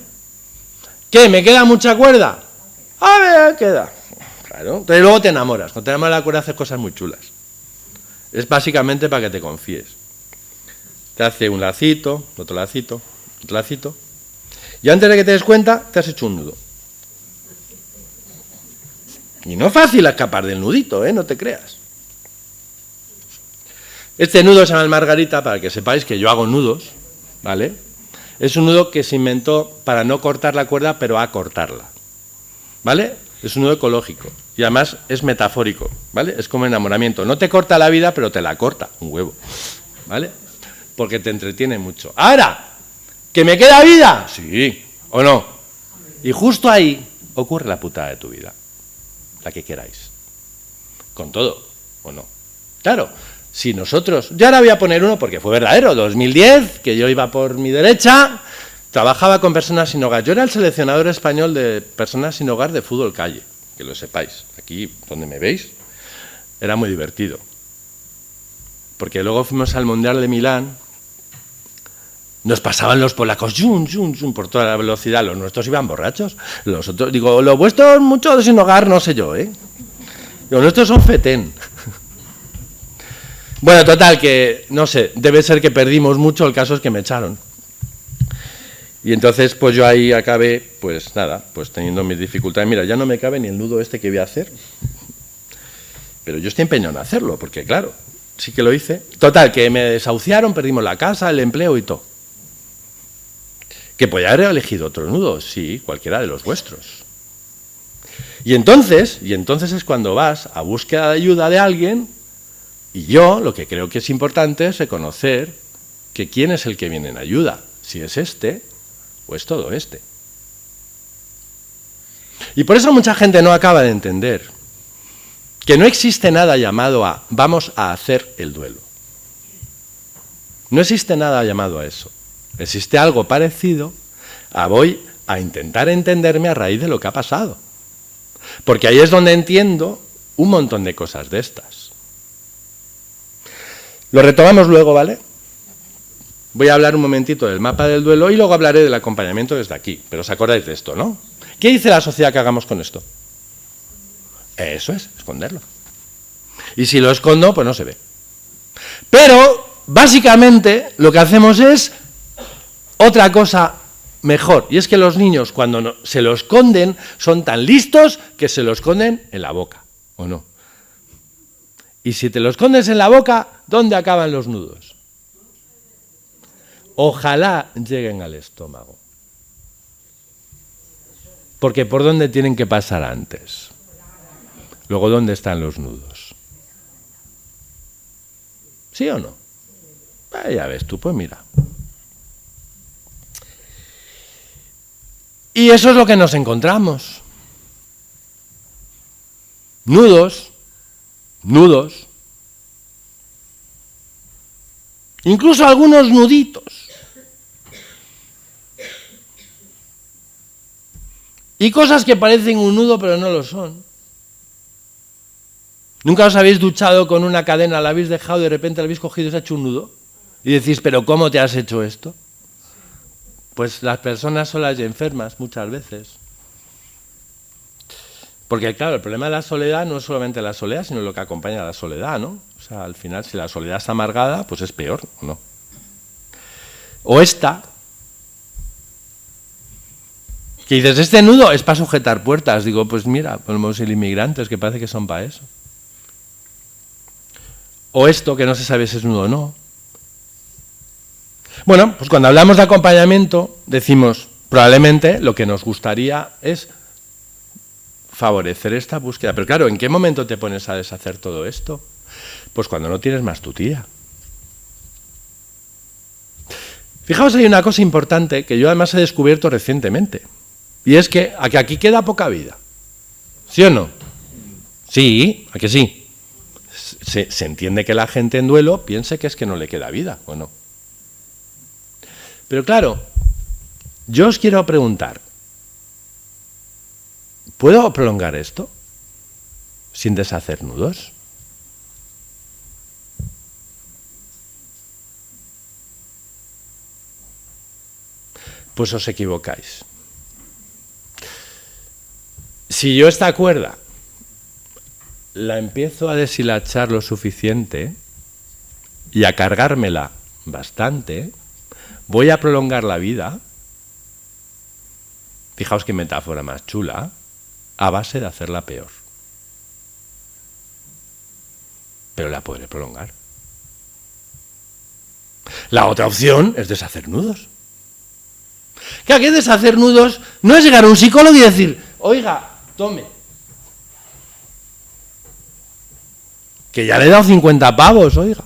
¿Qué? ¿Me queda mucha cuerda? A ver, queda. Claro. Entonces luego te enamoras. Cuando te enamoras de la cuerda haces cosas muy chulas. Es básicamente para que te confíes. Te hace un lacito, otro lacito, otro lacito. Y antes de que te des cuenta, te has hecho un nudo. Y no es fácil escapar del nudito, ¿eh? No te creas. Este nudo se llama el Margarita, para que sepáis que yo hago nudos, ¿vale? Es un nudo que se inventó para no cortar la cuerda, pero acortarla, ¿vale? Es un nudo ecológico y además es metafórico, ¿vale? Es como enamoramiento. No te corta la vida, pero te la corta, un huevo, ¿vale? Porque te entretiene mucho. Ahora, ¿que me queda vida? Sí, ¿o no? Y justo ahí ocurre la putada de tu vida, la que queráis, con todo, ¿o no? Claro. Si nosotros, yo ahora voy a poner uno porque fue verdadero, 2010, que yo iba por mi derecha, trabajaba con personas sin hogar. Yo era el seleccionador español de personas sin hogar de fútbol calle, que lo sepáis. Aquí, donde me veis, era muy divertido. Porque luego fuimos al Mundial de Milán, nos pasaban los polacos, yum, yum, yum, por toda la velocidad, los nuestros iban borrachos. Los otros, digo, los vuestros muchos sin hogar, no sé yo, ¿eh? Los nuestros son fetén. Bueno, total, que, no sé, debe ser que perdimos mucho, el caso es que me echaron. Y entonces, pues yo ahí acabé, pues nada, pues teniendo mis dificultades. Mira, ya no me cabe ni el nudo este que voy a hacer. Pero yo estoy empeñado en hacerlo, porque claro, sí que lo hice. Total, que me desahuciaron, perdimos la casa, el empleo y todo. Que podía haber elegido otro nudo, sí, cualquiera de los vuestros. Y entonces es cuando vas a búsqueda de ayuda de alguien. Y yo lo que creo que es importante es reconocer que quién es el que viene en ayuda, si es este o es todo este. Y por eso mucha gente no acaba de entender que no existe nada llamado a vamos a hacer el duelo. No existe nada llamado a eso. Existe algo parecido a voy a intentar entenderme a raíz de lo que ha pasado. Porque ahí es donde entiendo un montón de cosas de estas. Lo retomamos luego, ¿vale? Voy a hablar un momentito del mapa del duelo y luego hablaré del acompañamiento desde aquí. Pero os acordáis de esto, ¿no? ¿Qué dice la sociedad que hagamos con esto? Eso es, esconderlo. Y si lo escondo, pues no se ve. Pero, básicamente, lo que hacemos es otra cosa mejor. Y es que los niños, cuando se lo esconden, son tan listos que se lo esconden en la boca, ¿o no? Y si te lo escondes en la boca, ¿dónde acaban los nudos? Ojalá lleguen al estómago. Porque ¿por dónde tienen que pasar antes? Luego, ¿dónde están los nudos? ¿Sí o no? Ya ves tú, pues mira. Y eso es lo que nos encontramos. Nudos. Incluso algunos nuditos. Y cosas que parecen un nudo pero no lo son. ¿Nunca os habéis duchado con una cadena, la habéis dejado y de repente la habéis cogido y se ha hecho un nudo? Y decís, ¿pero cómo te has hecho esto? Pues las personas son las enfermas muchas veces. Porque claro, el problema de la soledad no es solamente la soledad, sino lo que acompaña a la soledad, ¿no? O sea, al final, si la soledad está amargada, pues es peor, ¿no? O esta, que dices, este nudo es para sujetar puertas. Digo, pues mira, podemos ser inmigrantes, que parece que son para eso. O esto, que no se sabe si es nudo o no. Bueno, pues cuando hablamos de acompañamiento, decimos, probablemente lo que nos gustaría es favorecer esta búsqueda. Pero claro, ¿en qué momento te pones a deshacer todo esto? Pues cuando no tienes más tu tía. Fijaos, hay una cosa importante que yo además he descubierto recientemente. Y es que aquí queda poca vida. ¿Sí o no? Sí, ¿a que sí? se entiende que la gente en duelo piense que es que no le queda vida, ¿o no? Pero claro, yo os quiero preguntar, ¿puedo prolongar esto sin deshacer nudos? Pues os equivocáis. Si yo esta cuerda la empiezo a deshilachar lo suficiente y a cargármela bastante, voy a prolongar la vida, fijaos qué metáfora más chula, a base de hacerla peor. Pero la podré prolongar. La otra opción es deshacer nudos. Claro, que deshacer nudos no es llegar a un psicólogo y decir, oiga, tome, que ya le he dado 50 pavos, oiga.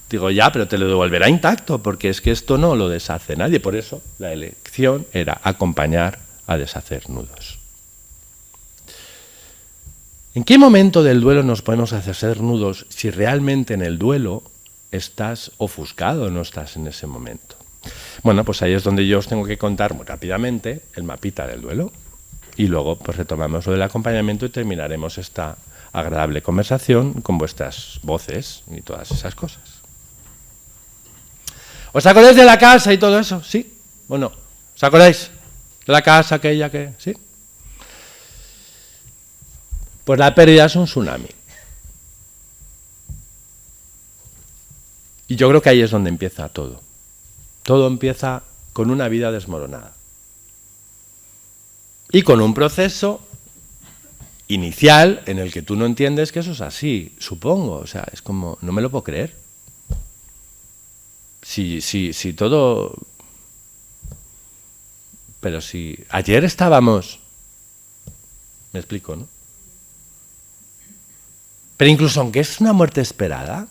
Digo, ya, pero te lo devolverá intacto, porque es que esto no lo deshace nadie. Por eso la elección era acompañar a deshacer nudos. ¿En qué momento del duelo nos podemos hacer nudos si realmente en el duelo estás ofuscado o no estás en ese momento? Bueno, pues ahí es donde yo os tengo que contar muy rápidamente el mapita del duelo y luego pues retomamos lo del acompañamiento y terminaremos esta agradable conversación con vuestras voces y todas esas cosas. ¿Os acordáis de la casa y todo eso? ¿Sí o no? ¿Os acordáis de la casa aquella que...? ¿Sí? Pues la pérdida es un tsunami. Y yo creo que ahí es donde empieza todo. Todo empieza con una vida desmoronada. Y con un proceso inicial en el que tú no entiendes que eso es así, supongo. O sea, es como, no me lo puedo creer. Si todo... Pero si ayer estábamos... Me explico, ¿no? Pero incluso aunque es una muerte esperada...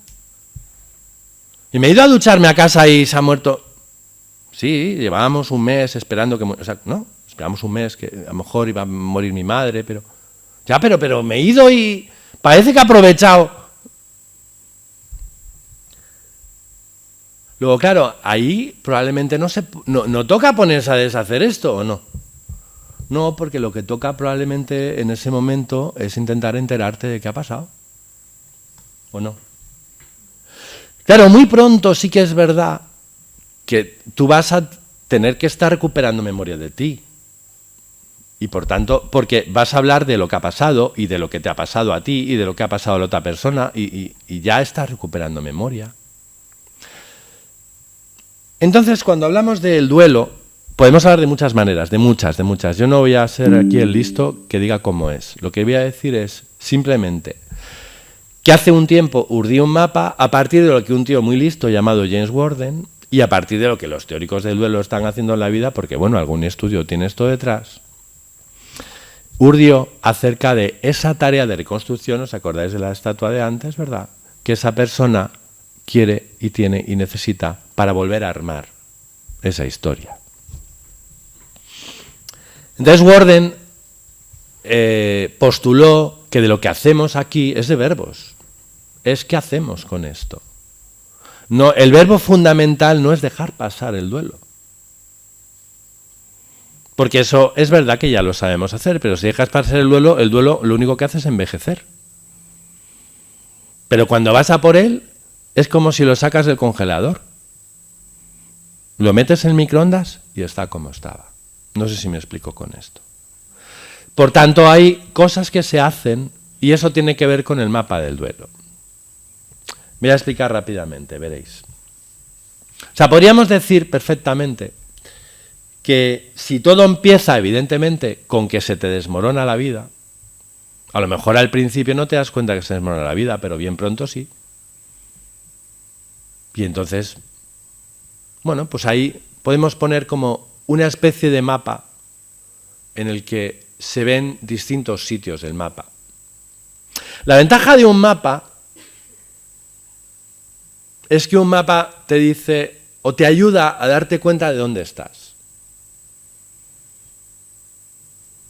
Y me he ido a ducharme a casa y se ha muerto... Sí, llevábamos un mes esperando que... O sea, no, esperamos un mes que a lo mejor iba a morir mi madre, pero... Ya, pero me he ido y... Parece que ha aprovechado... Luego, claro, ahí probablemente no toca ponerse a deshacer esto, ¿o no? No, porque lo que toca probablemente en ese momento es intentar enterarte de qué ha pasado. ¿O no? Claro, muy pronto sí que es verdad que tú vas a tener que estar recuperando memoria de ti. Y por tanto, porque vas a hablar de lo que ha pasado y de lo que te ha pasado a ti y de lo que ha pasado a la otra persona y ya estás recuperando memoria. Entonces, cuando hablamos del duelo, podemos hablar de muchas maneras, de muchas. Yo no voy a ser aquí el listo que diga cómo es. Lo que voy a decir es simplemente que hace un tiempo urdí un mapa a partir de lo que un tío muy listo llamado James Warden y a partir de lo que los teóricos del duelo están haciendo en la vida, porque bueno, algún estudio tiene esto detrás, urdió acerca de esa tarea de reconstrucción. ¿Os acordáis de la estatua de antes, verdad? Que esa persona quiere y tiene y necesita para volver a armar esa historia. Entonces Warden postuló que de lo que hacemos aquí es de verbos. Es qué hacemos con esto. No, el verbo fundamental no es dejar pasar el duelo. Porque eso es verdad que ya lo sabemos hacer, pero si dejas pasar el duelo lo único que hace es envejecer. Pero cuando vas a por él, es como si lo sacas del congelador. Lo metes en el microondas y está como estaba. No sé si me explico con esto. Por tanto, hay cosas que se hacen y eso tiene que ver con el mapa del duelo. Voy a explicar rápidamente, veréis. O sea, podríamos decir perfectamente que si todo empieza, evidentemente, con que se te desmorona la vida, a lo mejor al principio no te das cuenta que se desmorona la vida, pero bien pronto sí. Y entonces, bueno, pues ahí podemos poner como una especie de mapa en el que se ven distintos sitios del mapa. La ventaja de un mapa es que un mapa te dice o te ayuda a darte cuenta de dónde estás.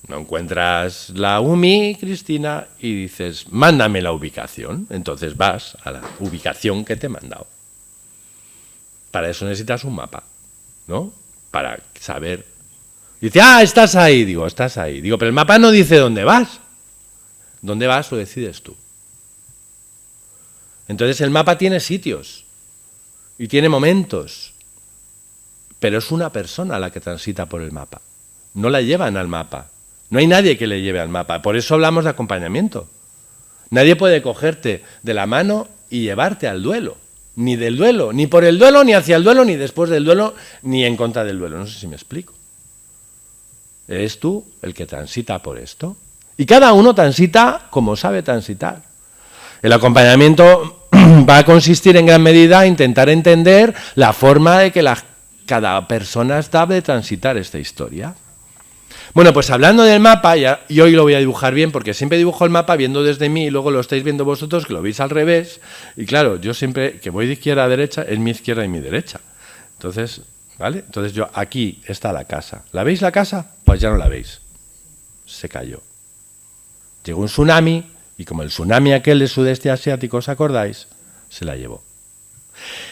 No encuentras la UMI, Cristina, y dices, mándame la ubicación. Entonces vas a la ubicación que te he mandado. Para eso necesitas un mapa, ¿no? Para saber. Dice, estás ahí. Digo, estás ahí. Digo, pero el mapa no dice dónde vas. ¿Dónde vas lo decides tú? Entonces el mapa tiene sitios y tiene momentos, pero es una persona la que transita por el mapa. No la llevan al mapa. No hay nadie que le lleve al mapa. Por eso hablamos de acompañamiento. Nadie puede cogerte de la mano y llevarte al duelo. Ni del duelo, ni por el duelo, ni hacia el duelo, ni después del duelo, ni en contra del duelo. No sé si me explico. Eres tú el que transita por esto. Y cada uno transita como sabe transitar. El acompañamiento va a consistir en gran medida en intentar entender la forma de que cada persona sabe transitar esta historia. Bueno, pues hablando del mapa, y hoy lo voy a dibujar bien, porque siempre dibujo el mapa viendo desde mí y luego lo estáis viendo vosotros, que lo veis al revés. Y claro, yo siempre que voy de izquierda a derecha, es mi izquierda y mi derecha. Entonces, ¿vale? Entonces yo, aquí está la casa. ¿La veis la casa? Pues ya no la veis. Se cayó. Llegó un tsunami, y como el tsunami aquel del sudeste asiático, ¿os acordáis? Se la llevó.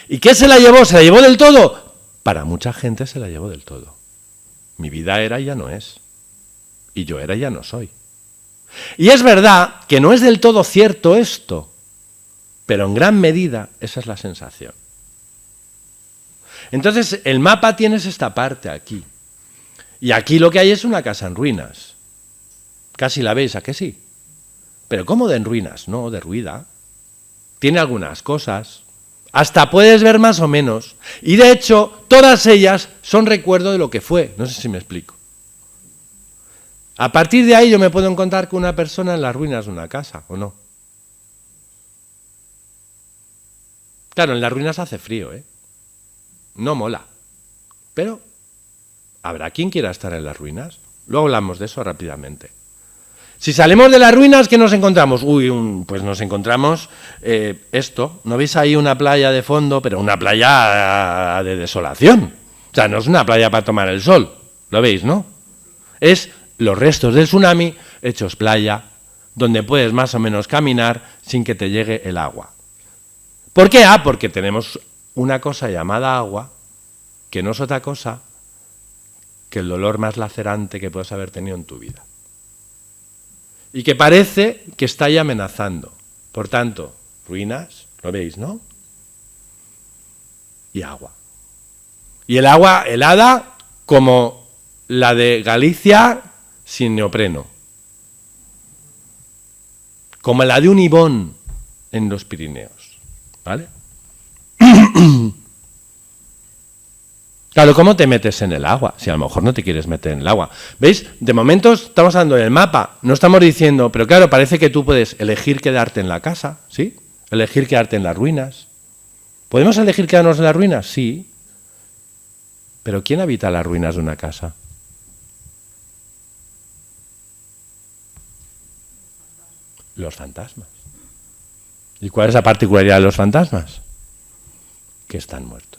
¿Y qué se la llevó? ¿Se la llevó del todo? Para mucha gente se la llevó del todo. Mi vida era y ya no es. Y yo era y ya no soy. Y es verdad que no es del todo cierto esto, pero en gran medida esa es la sensación. Entonces el mapa tienes esta parte aquí. Y aquí lo que hay es una casa en ruinas. Casi la veis, ¿a que sí? Pero ¿cómo de en ruinas? No, derruida. Tiene algunas cosas. Hasta puedes ver más o menos. Y de hecho, todas ellas son recuerdo de lo que fue. No sé si me explico. A partir de ahí yo me puedo encontrar con una persona en las ruinas de una casa, ¿o no? Claro, en las ruinas hace frío, ¿eh? No mola. Pero habrá quien quiera estar en las ruinas. Luego hablamos de eso rápidamente. Si salimos de las ruinas, ¿qué nos encontramos? Pues nos encontramos esto. ¿No veis ahí una playa de fondo? Pero una playa de desolación. O sea, no es una playa para tomar el sol. ¿Lo veis, no? Es los restos del tsunami hechos playa, donde puedes más o menos caminar sin que te llegue el agua. ¿Por qué? Porque tenemos una cosa llamada agua, que no es otra cosa que el dolor más lacerante que puedes haber tenido en tu vida. Y que parece que está ahí amenazando. Por tanto, ruinas, lo veis, ¿no? Y agua. Y el agua helada como la de Galicia sin neopreno. Como la de un ibón en los Pirineos. ¿Vale? Claro, ¿cómo te metes en el agua? Si a lo mejor no te quieres meter en el agua. ¿Veis? De momento estamos hablando del mapa. No estamos diciendo, pero claro, parece que tú puedes elegir quedarte en la casa, ¿sí? Elegir quedarte en las ruinas. ¿Podemos elegir quedarnos en las ruinas? Sí. Pero ¿quién habita las ruinas de una casa? Los fantasmas. ¿Y cuál es la particularidad de los fantasmas? Que están muertos.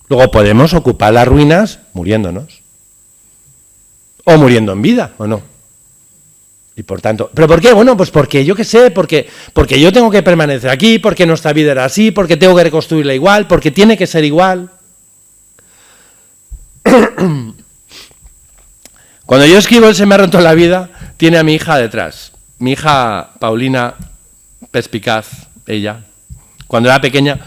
Luego podemos ocupar las ruinas muriéndonos. O muriendo en vida, ¿o no? Y por tanto, ¿pero por qué? Bueno, pues porque yo qué sé, porque yo tengo que permanecer aquí, porque nuestra vida era así, porque tengo que reconstruirla igual, porque tiene que ser igual. Cuando yo escribo el Se me ha roto la vida, tiene a mi hija detrás. Mi hija Paulina, perspicaz, ella, cuando era pequeña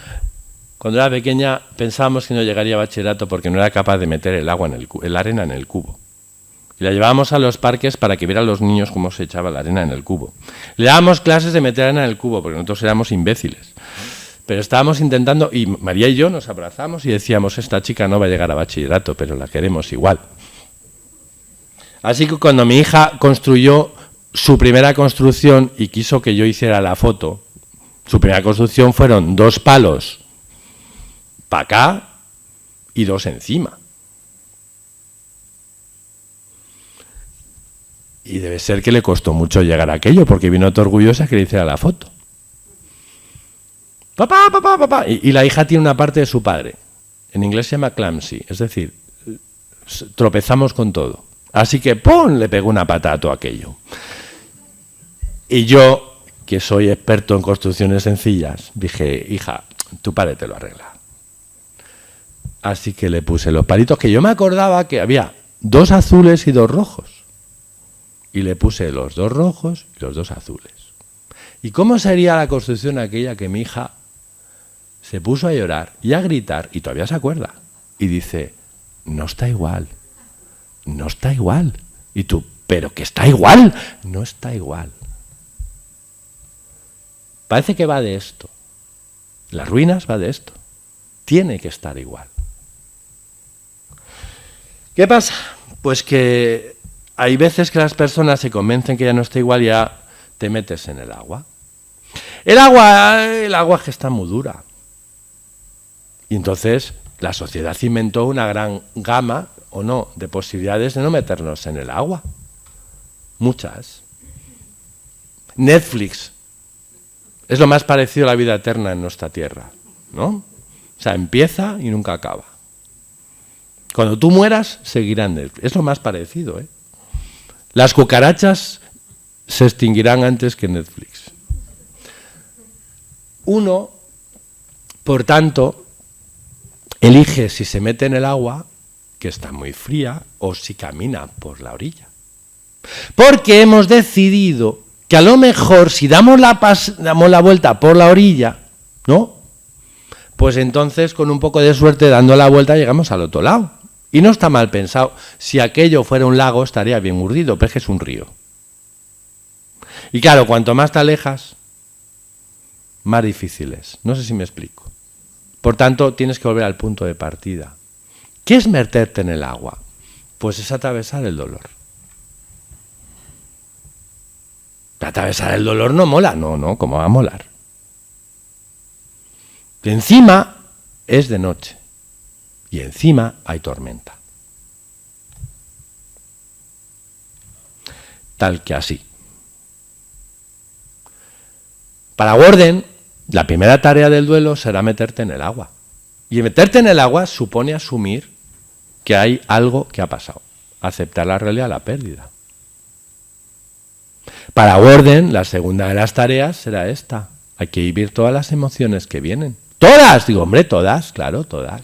pensábamos que no llegaría a bachillerato porque no era capaz de meter el agua en la arena en el cubo. Y la llevábamos a los parques para que vieran los niños cómo se echaba la arena en el cubo. Le dábamos clases de meter arena en el cubo porque nosotros éramos imbéciles. Pero estábamos intentando, y María y yo nos abrazamos y decíamos, esta chica no va a llegar a bachillerato, pero la queremos igual. Así que cuando mi hija construyó su primera construcción y quiso que yo hiciera la foto, su primera construcción fueron 2 palos para acá y 2 encima. Y debe ser que le costó mucho llegar a aquello, porque vino toda orgullosa que le hiciera la foto. Papá, papá, papá. Y la hija tiene una parte de su padre. En inglés se llama clumsy, es decir, tropezamos con todo. Así que ¡pum!, le pegó una patada a todo aquello. Y yo, que soy experto en construcciones sencillas, dije, hija, tu padre te lo arregla. Así que le puse los palitos, que yo me acordaba que había 2 azules y 2 rojos. Y le puse los 2 rojos y los 2 azules. ¿Y cómo sería la construcción aquella que mi hija se puso a llorar y a gritar, y todavía se acuerda? Y dice, no está igual, no está igual. Y tú, pero que está igual, no está igual. Parece que va de esto. Las ruinas va de esto. Tiene que estar igual. ¿Qué pasa? Pues que hay veces que las personas se convencen que ya no está igual y ya te metes en el agua. El agua es que está muy dura. Y entonces la sociedad inventó una gran gama, o no, de posibilidades de no meternos en el agua. Muchas. Netflix es lo más parecido a la vida eterna en nuestra tierra, ¿no? O sea, empieza y nunca acaba. Cuando tú mueras, seguirán Netflix. Es lo más parecido, ¿eh? Las cucarachas se extinguirán antes que Netflix. Uno, por tanto, elige si se mete en el agua, que está muy fría, o si camina por la orilla. Porque hemos decidido que a lo mejor si damos la vuelta por la orilla, ¿no? Pues entonces con un poco de suerte dando la vuelta llegamos al otro lado. Y no está mal pensado. Si aquello fuera un lago estaría bien urdido, pero es que es un río. Y claro, cuanto más te alejas, más difícil es. No sé si me explico. Por tanto, tienes que volver al punto de partida. ¿Qué es meterte en el agua? Pues es atravesar el dolor. Atravesar el dolor no mola, no, ¿cómo va a molar? Y encima es de noche y encima hay tormenta. Tal que así. Para Worden, la primera tarea del duelo será meterte en el agua. Y meterte en el agua supone asumir que hay algo que ha pasado. Aceptar la realidad, la pérdida. Para Worden, la segunda de las tareas será esta. Hay que vivir todas las emociones que vienen. ¡Todas! Digo, hombre, todas, claro, todas.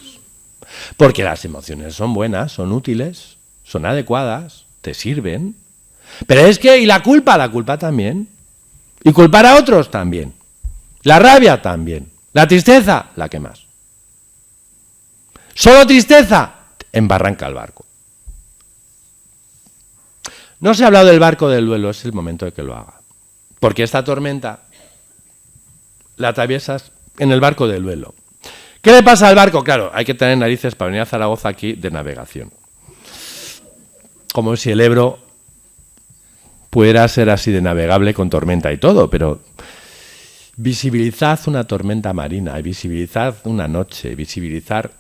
Porque las emociones son buenas, son útiles, son adecuadas, te sirven. Pero es que, ¿y la culpa? La culpa también. Y culpar a otros también. La rabia también. La tristeza, la que más. Solo tristeza, embarranca el barco. No se ha hablado del barco del duelo, es el momento de que lo haga. Porque esta tormenta la atraviesas en el barco del duelo. ¿Qué le pasa al barco? Claro, hay que tener narices para venir a Zaragoza aquí de navegación. Como si el Ebro pudiera ser así de navegable con tormenta y todo, pero visibilizad una tormenta marina, visibilizad una noche, visibilizar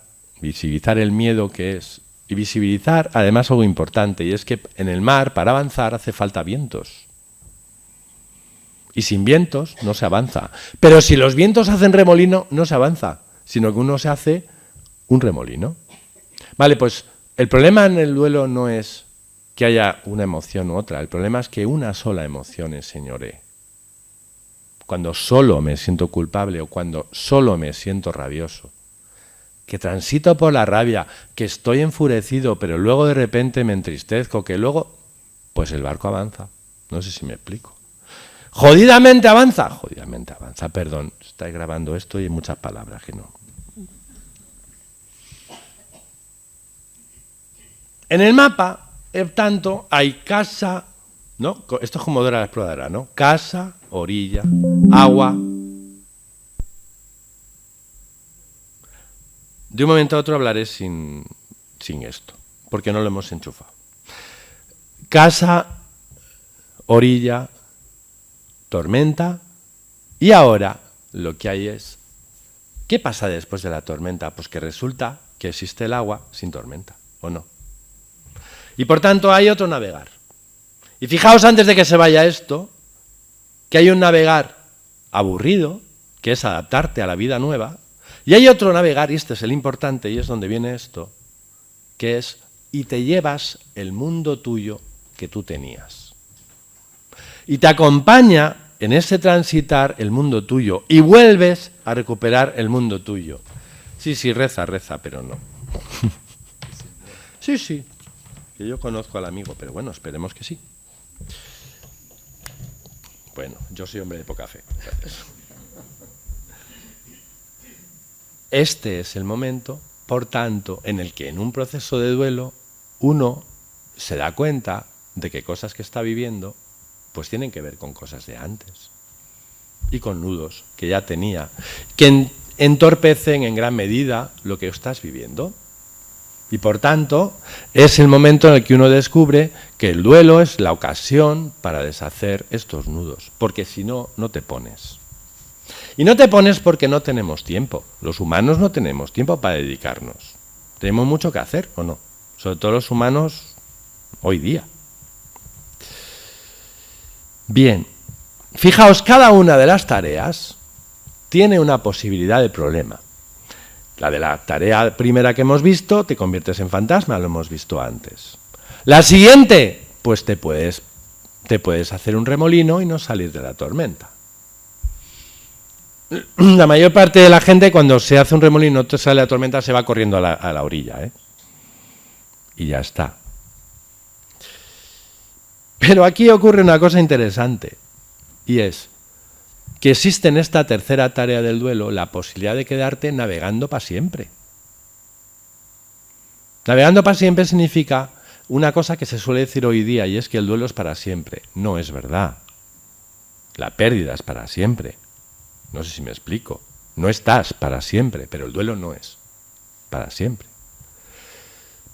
el miedo que es. Y visibilizar, además, algo importante, y es que en el mar, para avanzar, hace falta vientos. Y sin vientos no se avanza. Pero si los vientos hacen remolino, no se avanza, sino que uno se hace un remolino. Vale, pues el problema en el duelo no es que haya una emoción u otra, el problema es que una sola emoción enseñoree. Cuando solo me siento culpable o cuando solo me siento rabioso, que transito por la rabia, que estoy enfurecido, pero luego de repente me entristezco, que luego, pues el barco avanza. No sé si me explico. ¿Jodidamente avanza? Jodidamente avanza, perdón. Estáis grabando esto y hay muchas palabras que no. En el mapa, tanto, hay casa, ¿no? Esto es como Dora la Exploradora, ¿no? Casa, orilla, agua. De un momento a otro hablaré sin esto, porque no lo hemos enchufado. Casa, orilla, tormenta, y ahora lo que hay es, ¿qué pasa después de la tormenta? Pues que resulta que existe el agua sin tormenta, ¿o no? Y por tanto hay otro navegar. Y fijaos antes de que se vaya esto, que hay un navegar aburrido, que es adaptarte a la vida nueva, y hay otro navegar, y este es el importante, y es donde viene esto, que es y te llevas el mundo tuyo que tú tenías. Y te acompaña en ese transitar el mundo tuyo y vuelves a recuperar el mundo tuyo. Sí, reza, pero no. Sí, que yo conozco al amigo, pero bueno, esperemos que sí. Bueno, yo soy hombre de poca fe. Gracias. Este es el momento, por tanto, en el que en un proceso de duelo uno se da cuenta de que cosas que está viviendo pues tienen que ver con cosas de antes y con nudos que ya tenía, que entorpecen en gran medida lo que estás viviendo. Y por tanto, es el momento en el que uno descubre que el duelo es la ocasión para deshacer estos nudos, porque si no, no te pones. Y no te pones porque no tenemos tiempo. Los humanos no tenemos tiempo para dedicarnos. Tenemos mucho que hacer, ¿o no? Sobre todo los humanos hoy día. Bien, fijaos, cada una de las tareas tiene una posibilidad de problema. La de la tarea primera que hemos visto, te conviertes en fantasma, lo hemos visto antes. La siguiente, pues te puedes hacer un remolino y no salir de la tormenta. La mayor parte de la gente cuando se hace un remolino y no te sale la tormenta se va corriendo a la orilla, ¿eh? Y ya está. Pero aquí ocurre una cosa interesante, y es que existe en esta tercera tarea del duelo la posibilidad de quedarte navegando para siempre. Navegando para siempre significa una cosa que se suele decir hoy día, y es que el duelo es para siempre. No es verdad. La pérdida es para siempre. No sé si me explico. No estás para siempre, pero el duelo no es para siempre.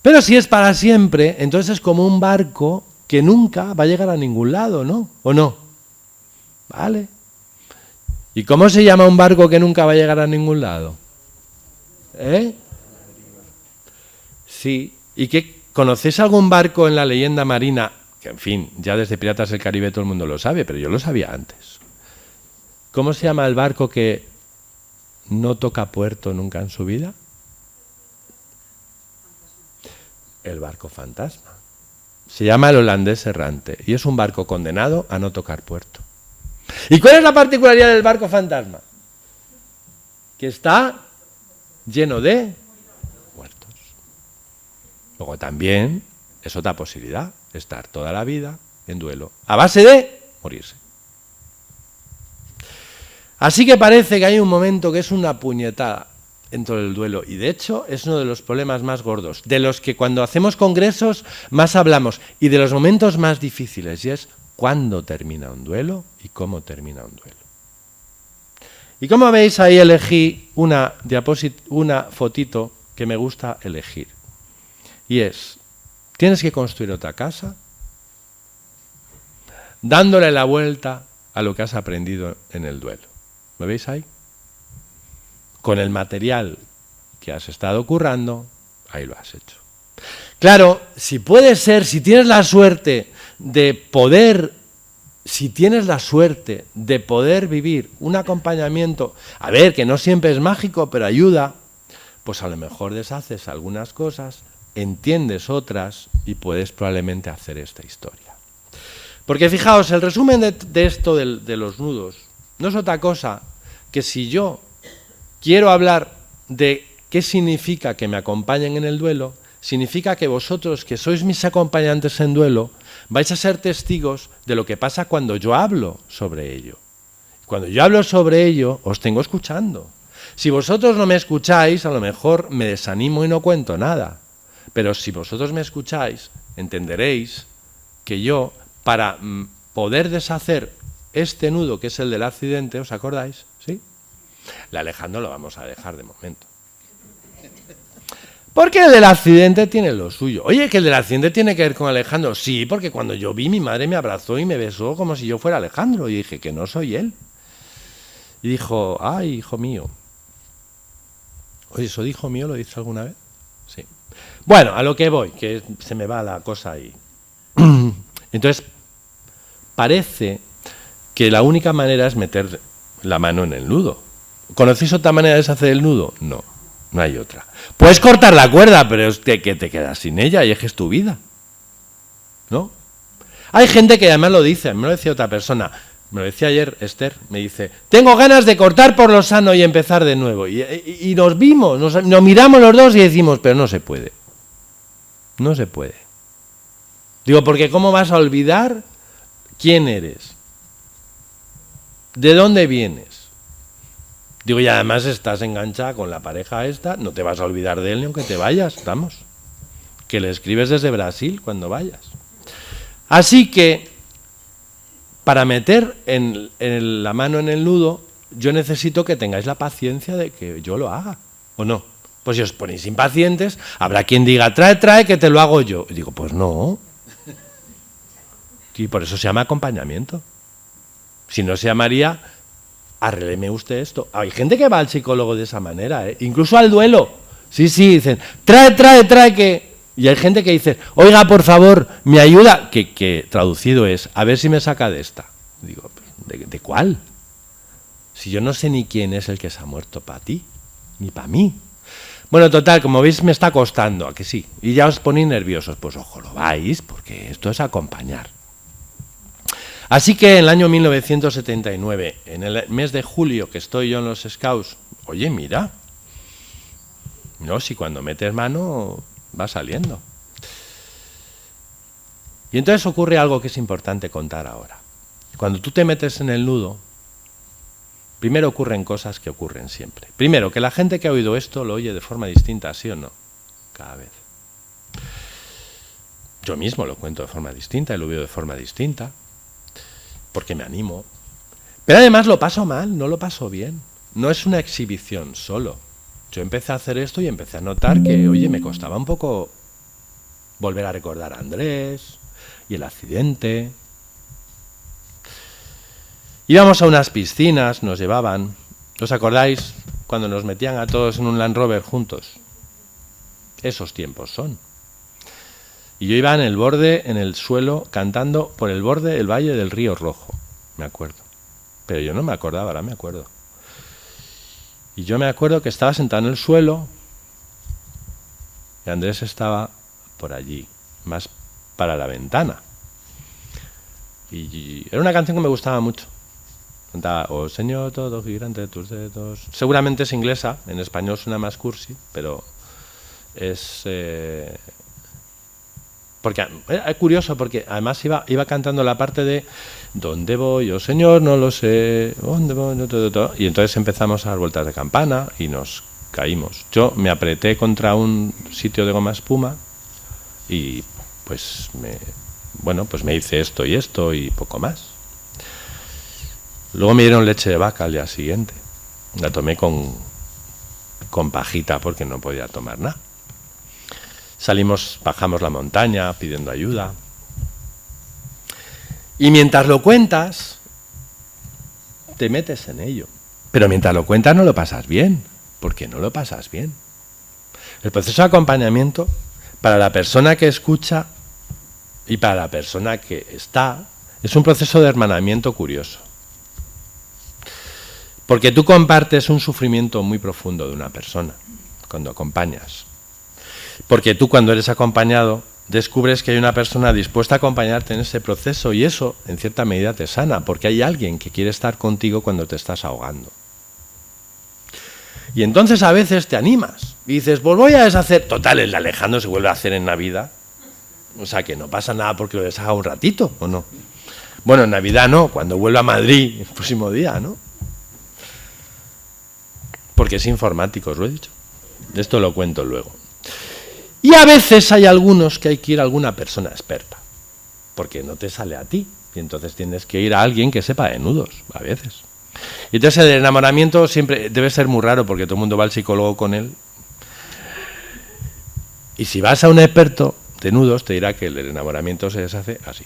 Pero si es para siempre, entonces es como un barco que nunca va a llegar a ningún lado, ¿no? ¿O no? ¿Vale? ¿Y cómo se llama un barco que nunca va a llegar a ningún lado? ¿Eh? Sí. ¿Y qué? ¿Conocéis algún barco en la leyenda marina? Que en fin, ya desde Piratas del Caribe todo el mundo lo sabe, pero yo lo sabía antes. ¿Cómo se llama el barco que no toca puerto nunca en su vida? El barco fantasma. Se llama el holandés errante y es un barco condenado a no tocar puerto. ¿Y cuál es la particularidad del barco fantasma? Que está lleno de muertos. Luego también es otra posibilidad, estar toda la vida en duelo, a base de morirse. Así que parece que hay un momento que es una puñetada dentro del duelo, y de hecho es uno de los problemas más gordos, de los que cuando hacemos congresos más hablamos, y de los momentos más difíciles, y es cuándo termina un duelo y cómo termina un duelo. Y como veis, ahí elegí una fotito que me gusta elegir, y es, tienes que construir otra casa, dándole la vuelta a lo que has aprendido en el duelo. ¿Lo veis ahí? Con el material que has estado currando, ahí lo has hecho. Claro, si puede ser, si tienes la suerte de poder vivir un acompañamiento, a ver, que no siempre es mágico, pero ayuda, pues a lo mejor deshaces algunas cosas, entiendes otras y puedes probablemente hacer esta historia. Porque fijaos, el resumen de esto de los nudos no es otra cosa que si yo quiero hablar de qué significa que me acompañen en el duelo, significa que vosotros, que sois mis acompañantes en duelo, vais a ser testigos de lo que pasa cuando yo hablo sobre ello. Cuando yo hablo sobre ello, os tengo escuchando. Si vosotros no me escucháis, a lo mejor me desanimo y no cuento nada. Pero si vosotros me escucháis, entenderéis que yo, para poder deshacer este nudo que es el del accidente, ¿os acordáis? ¿Sí? El Alejandro lo vamos a dejar de momento. Porque el del accidente tiene lo suyo. Oye, que el del accidente tiene que ver con Alejandro. Sí, porque cuando yo vi, mi madre me abrazó y me besó como si yo fuera Alejandro. Y dije que no soy él. Y dijo, ay, hijo mío. Oye, ¿eso de hijo mío lo dice alguna vez? Sí. Bueno, a lo que voy, que se me va la cosa ahí. Entonces, parece que la única manera es meter la mano en el nudo. ¿Conocéis otra manera de deshacer el nudo? No. No hay otra. Puedes cortar la cuerda, pero es que te quedas sin ella y es que es tu vida, ¿no? Hay gente que además lo dice, me lo decía otra persona, me lo decía ayer Esther, me dice, tengo ganas de cortar por lo sano y empezar de nuevo. Y nos vimos, nos miramos los dos y decimos, pero no se puede. No se puede. Digo, porque ¿cómo vas a olvidar quién eres? ¿De dónde vienes? Digo, y además estás enganchada con la pareja esta, no te vas a olvidar de él ni aunque te vayas, vamos. Que le escribes desde Brasil cuando vayas. Así que, para meter la mano en el nudo, yo necesito que tengáis la paciencia de que yo lo haga, ¿o no? Pues si os ponéis impacientes, habrá quien diga, trae, que te lo hago yo. Y digo, pues no. Y por eso se llama acompañamiento. Si no se llamaría, arrégleme usted esto. Hay gente que va al psicólogo de esa manera, ¿eh? Incluso al duelo. Sí, dicen, trae, que... Y hay gente que dice, oiga, por favor, me ayuda, que traducido es, a ver si me saca de esta. Digo, ¿de cuál? Si yo no sé ni quién es el que se ha muerto para ti, ni para mí. Bueno, total, como veis me está costando, ¿a que sí? Y ya os ponéis nerviosos, pues ojo, lo vais, porque esto es acompañar. Así que en el año 1979, en el mes de julio que estoy yo en los Scouts, oye, mira, no, si cuando metes mano va saliendo. Y entonces ocurre algo que es importante contar ahora. Cuando tú te metes en el nudo, primero ocurren cosas que ocurren siempre. Primero, que la gente que ha oído esto lo oye de forma distinta, ¿sí o no? Cada vez. Yo mismo lo cuento de forma distinta y lo veo de forma distinta, porque me animo. Pero además lo paso mal, no lo paso bien. No es una exhibición solo. Yo empecé a hacer esto y empecé a notar que, oye, me costaba un poco volver a recordar a Andrés y el accidente. Íbamos a unas piscinas, nos llevaban. ¿Os acordáis cuando nos metían a todos en un Land Rover juntos? Esos tiempos son. Y yo iba en el borde, en el suelo, cantando por el borde del Valle del Río Rojo, me acuerdo. Pero yo no me acordaba, ahora me acuerdo. Y yo me acuerdo que estaba sentado en el suelo y Andrés estaba por allí, más para la ventana. Y era una canción que me gustaba mucho. Cantaba, oh Señor, todo gigante de tus dedos. Seguramente es inglesa, en español suena más cursi, pero es... porque es curioso, porque además iba cantando la parte de ¿dónde voy, oh Señor? No lo sé. ¿Dónde voy? No. Y entonces empezamos a dar vueltas de campana y nos caímos. Yo me apreté contra un sitio de goma espuma y pues me hice esto y poco más. Luego me dieron leche de vaca al día siguiente. La tomé con pajita porque no podía tomar nada. Bajamos la montaña pidiendo ayuda. Y mientras lo cuentas, te metes en ello. Pero mientras lo cuentas no lo pasas bien. ¿Por qué no lo pasas bien? El proceso de acompañamiento, para la persona que escucha y para la persona que está, es un proceso de hermanamiento curioso. Porque tú compartes un sufrimiento muy profundo de una persona cuando acompañas. Porque tú cuando eres acompañado descubres que hay una persona dispuesta a acompañarte en ese proceso y eso en cierta medida te sana, porque hay alguien que quiere estar contigo cuando te estás ahogando. Y entonces a veces te animas y dices, pues voy a deshacer, total, el de Alejandro se vuelve a hacer en Navidad, o sea que no pasa nada porque lo deshaga un ratito, ¿o no? Bueno, en Navidad no, cuando vuelva a Madrid el próximo día, ¿no? Porque es informático, os lo he dicho. Esto lo cuento luego. Y a veces hay algunos que hay que ir a alguna persona experta, porque no te sale a ti, y entonces tienes que ir a alguien que sepa de nudos, a veces. Y entonces el enamoramiento siempre debe ser muy raro, porque todo el mundo va al psicólogo con él. Y si vas a un experto de nudos, te dirá que el enamoramiento se deshace así,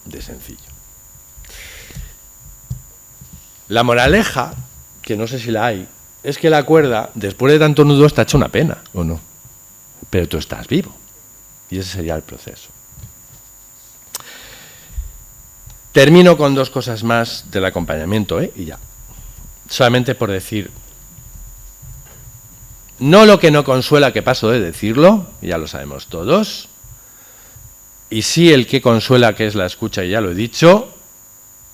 de sencillo. La moraleja, que no sé si la hay, es que la cuerda, después de tanto nudo, está hecha una pena, ¿o no? Pero tú estás vivo. Y ese sería el proceso. Termino con dos cosas más del acompañamiento, y ya. Solamente por decir no lo que no consuela, que paso de decirlo, ya lo sabemos todos, y sí el que consuela, que es la escucha, y ya lo he dicho,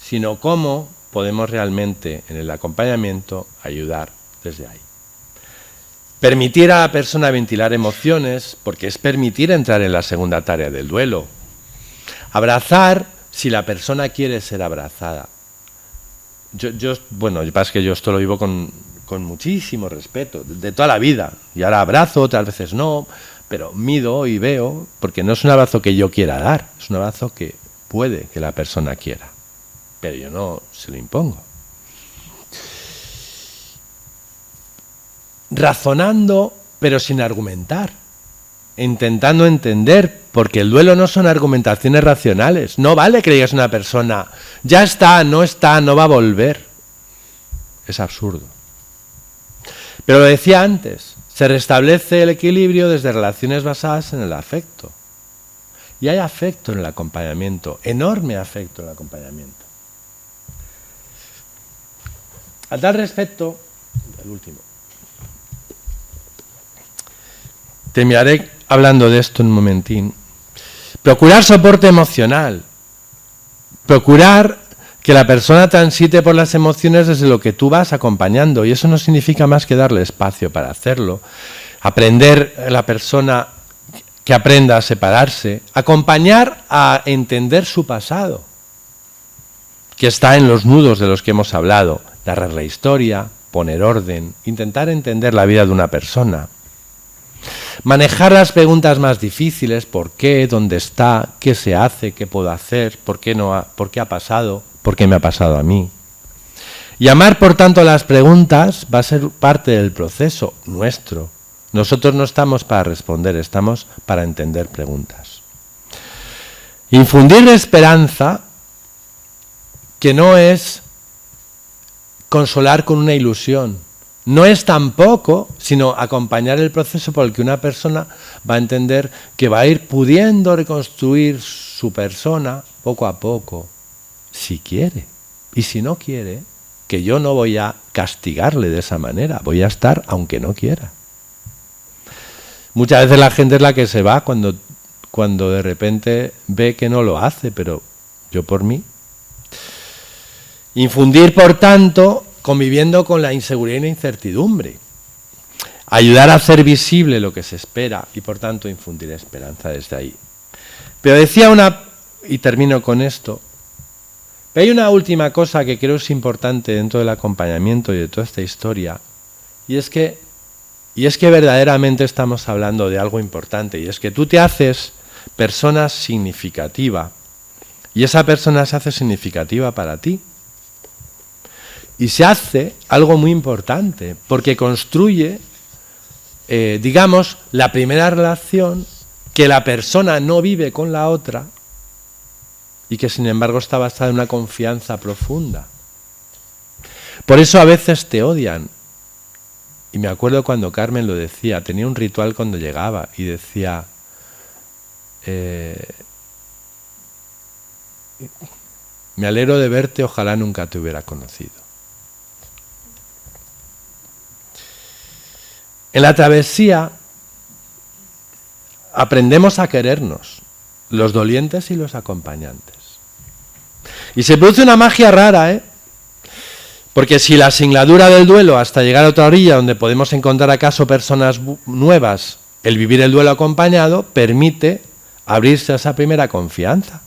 sino cómo podemos realmente en el acompañamiento ayudar desde ahí. Permitir a la persona ventilar emociones, porque es permitir entrar en la segunda tarea del duelo. Abrazar si la persona quiere ser abrazada. Bueno, pasa que yo esto lo vivo con muchísimo respeto, de toda la vida. Y ahora abrazo, otras veces no, pero mido y veo, porque no es un abrazo que yo quiera dar, es un abrazo que puede que la persona quiera, pero yo no se lo impongo. Razonando, pero sin argumentar, intentando entender, porque el duelo no son argumentaciones racionales. No vale que digas a una persona, ya está, no va a volver. Es absurdo. Pero lo decía antes, se restablece el equilibrio desde relaciones basadas en el afecto. Y hay afecto en el acompañamiento, enorme afecto en el acompañamiento. A tal respecto, el último. Terminaré hablando de esto en un momentín. Procurar soporte emocional. Procurar que la persona transite por las emociones desde lo que tú vas acompañando. Y eso no significa más que darle espacio para hacerlo. Aprender a la persona que aprenda a separarse. Acompañar a entender su pasado, que está en los nudos de los que hemos hablado. Narrar la historia, poner orden, intentar entender la vida de una persona. Manejar las preguntas más difíciles, ¿por qué? ¿Dónde está? ¿Qué se hace? ¿Qué puedo hacer? ¿Por qué ha pasado? ¿Por qué me ha pasado a mí? Y amar, por tanto, las preguntas va a ser parte del proceso nuestro. Nosotros no estamos para responder, estamos para entender preguntas. Infundir esperanza, que no es consolar con una ilusión. No es tampoco, sino acompañar el proceso por el que una persona va a entender que va a ir pudiendo reconstruir su persona poco a poco, si quiere. Y si no quiere, que yo no voy a castigarle de esa manera, voy a estar aunque no quiera. Muchas veces la gente es la que se va cuando de repente ve que no lo hace, pero yo por mí. Infundir, por tanto, conviviendo con la inseguridad y la incertidumbre. Ayudar a hacer visible lo que se espera y, por tanto, infundir esperanza desde ahí. Pero decía y termino con esto, pero hay una última cosa que creo es importante dentro del acompañamiento y de toda esta historia, y es que verdaderamente estamos hablando de algo importante, y es que tú te haces persona significativa, y esa persona se hace significativa para ti. Y se hace algo muy importante, porque construye, digamos, la primera relación que la persona no vive con la otra y que sin embargo está basada en una confianza profunda. Por eso a veces te odian. Y me acuerdo cuando Carmen lo decía, tenía un ritual cuando llegaba y decía, me alegro de verte, ojalá nunca te hubiera conocido. En la travesía aprendemos a querernos, los dolientes y los acompañantes. Y se produce una magia rara, porque si la singladura del duelo hasta llegar a otra orilla donde podemos encontrar acaso personas nuevas, el vivir el duelo acompañado permite abrirse a esa primera confianza.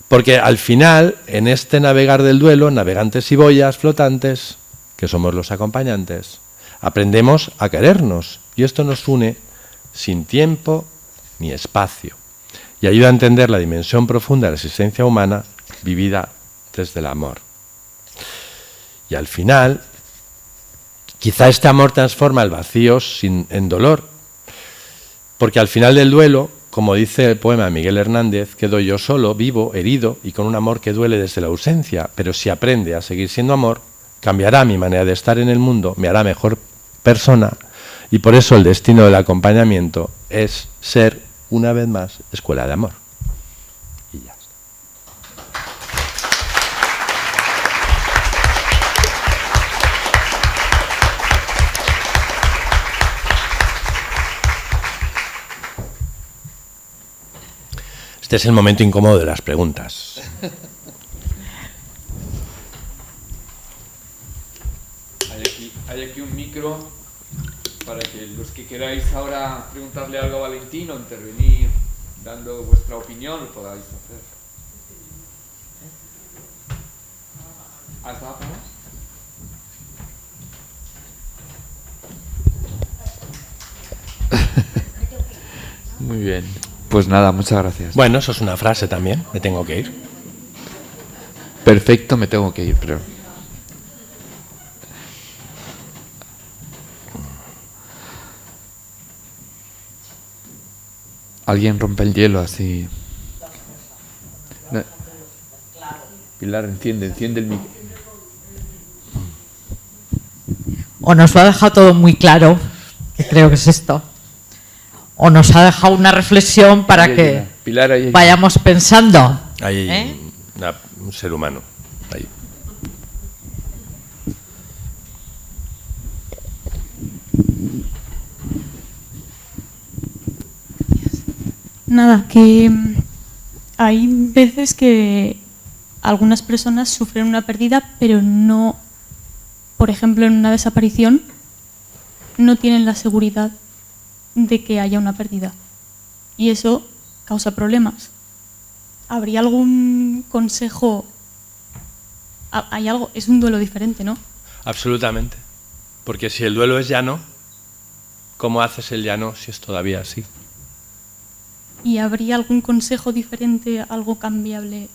Porque al final, en este navegar del duelo, navegantes y boyas flotantes, que somos los acompañantes, aprendemos a querernos y esto nos une sin tiempo ni espacio y ayuda a entender la dimensión profunda de la existencia humana vivida desde el amor. Y al final, quizá este amor transforma el vacío en dolor, porque al final del duelo, como dice el poema de Miguel Hernández, quedo yo solo, vivo, herido y con un amor que duele desde la ausencia, pero si aprende a seguir siendo amor, cambiará mi manera de estar en el mundo, me hará mejor persona y por eso el destino del acompañamiento es ser, una vez más, escuela de amor. Y ya está. Este es el momento incómodo de las preguntas. Hay aquí un micro para que los que queráis ahora preguntarle algo a Valentín o intervenir dando vuestra opinión lo podáis hacer. ¿Hasta abajo? Muy bien. Pues nada, muchas gracias. Bueno, eso es una frase también. Me tengo que ir. Perfecto, me tengo que ir, pero... Alguien rompe el hielo así. Pilar, enciende el micro. O nos lo ha dejado todo muy claro, que creo que es esto, o nos ha dejado una reflexión para Ahí que Pilar, ahí. vayamos pensando. Ahí hay un ser humano. Ahí. Nada, que hay veces que algunas personas sufren una pérdida, pero no, por ejemplo, en una desaparición, no tienen la seguridad de que haya una pérdida. Y eso causa problemas. ¿Habría algún consejo? Hay algo, es un duelo diferente, ¿no? Absolutamente. Porque si el duelo es llano, ¿cómo haces el llano si es todavía así? ¿Y habría algún consejo diferente, algo cambiable?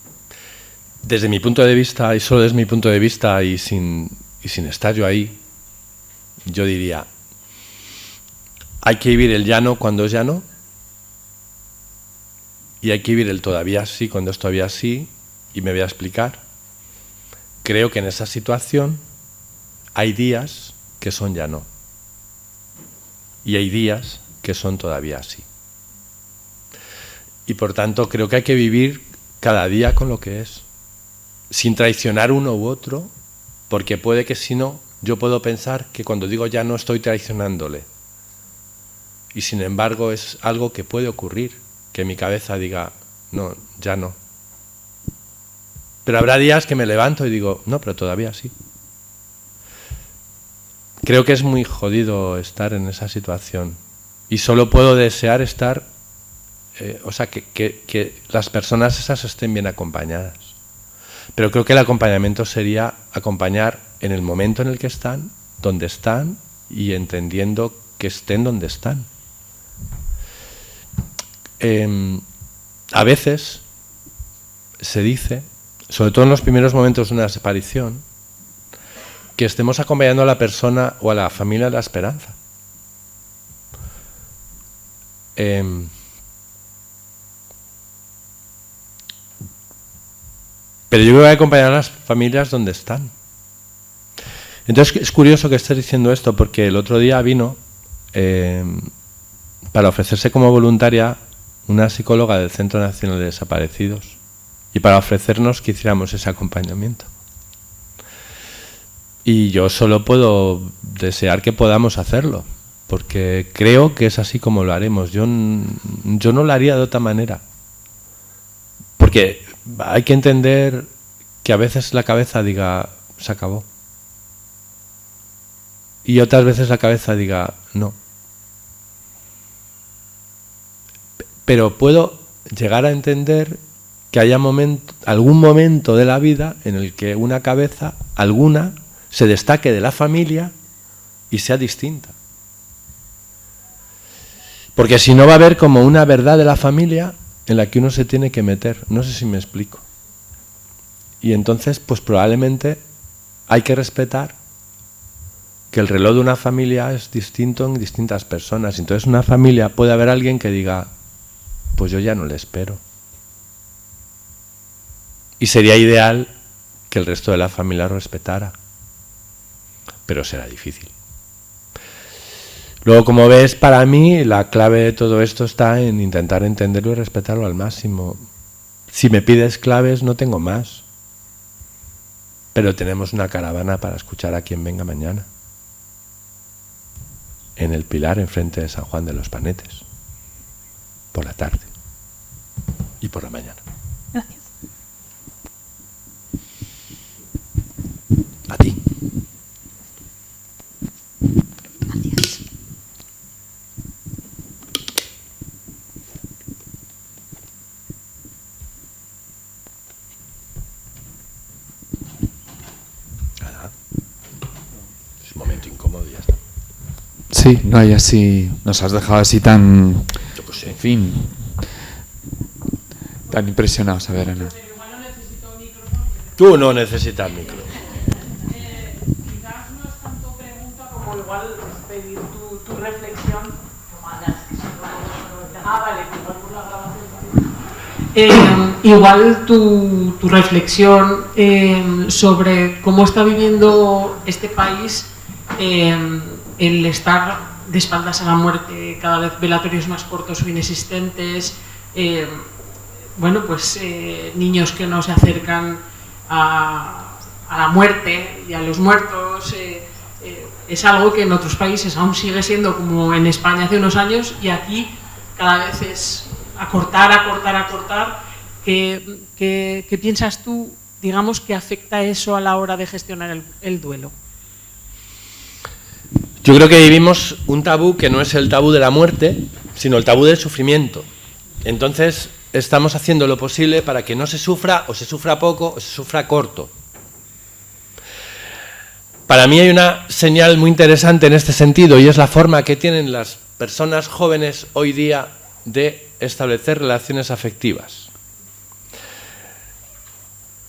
Desde mi punto de vista, y solo desde mi punto de vista, y sin estar yo ahí, yo diría, hay que vivir el llano cuando es llano, y hay que vivir el todavía sí cuando es todavía sí, y me voy a explicar. Creo que en esa situación hay días que son llano, y hay días que son todavía sí. Y por tanto creo que hay que vivir cada día con lo que es, sin traicionar uno u otro, porque puede que si no, yo puedo pensar que cuando digo ya no estoy traicionándole. Y sin embargo es algo que puede ocurrir, que mi cabeza diga, no, ya no. Pero habrá días que me levanto y digo, no, pero todavía sí. Creo que es muy jodido estar en esa situación. Y solo puedo desear estar, que las personas esas estén bien acompañadas. Pero creo que el acompañamiento sería acompañar en el momento en el que están, donde están y entendiendo que estén donde están. A veces se dice, sobre todo en los primeros momentos de una desaparición, que estemos acompañando a la persona o a la familia de la esperanza. Pero yo voy a acompañar a las familias donde están. Entonces es curioso que estés diciendo esto, porque el otro día vino para ofrecerse como voluntaria una psicóloga del Centro Nacional de Desaparecidos y para ofrecernos que hiciéramos ese acompañamiento. Y yo solo puedo desear que podamos hacerlo, porque creo que es así como lo haremos. Yo no lo haría de otra manera. Porque hay que entender que a veces la cabeza diga, se acabó. Y otras veces la cabeza diga, no. Pero puedo llegar a entender que haya algún momento de la vida en el que una cabeza, alguna, se destaque de la familia y sea distinta. Porque si no va a haber como una verdad de la familia en la que uno se tiene que meter. No sé si me explico. Y entonces, pues probablemente hay que respetar que el reloj de una familia es distinto en distintas personas. Entonces, en una familia puede haber alguien que diga, pues yo ya no le espero. Y sería ideal que el resto de la familia lo respetara. Pero será difícil. Luego, como ves, para mí la clave de todo esto está en intentar entenderlo y respetarlo al máximo. Si me pides claves, no tengo más. Pero tenemos una caravana para escuchar a quien venga mañana. En el Pilar, enfrente de San Juan de los Panetes. Por la tarde. y por la mañana. Gracias. A ti. Gracias. Nada. Es un momento incómodo y ya está. Sí, no hay así, nos has dejado así tan, Yo qué sé. en fin, tan impresionados. A ver, Ana. Tú no necesitas micro. Quizás no es tanto pregunta como igual pedir tu reflexión. Vale, por la grabación. Igual tu reflexión sobre cómo está viviendo este país el estar de espaldas a la muerte, cada vez velatorios más cortos o inexistentes, bueno, pues niños que no se acercan a la muerte y a los muertos, es algo que en otros países aún sigue siendo como en España hace unos años, y aquí cada vez es acortar. ¿Qué piensas tú, digamos, que afecta eso a la hora de gestionar el duelo? Yo creo que vivimos un tabú que no es el tabú de la muerte, sino el tabú del sufrimiento. Entonces, estamos haciendo lo posible para que no se sufra, o se sufra poco, o se sufra corto. Para mí hay una señal muy interesante en este sentido, y es la forma que tienen las personas jóvenes hoy día de establecer relaciones afectivas.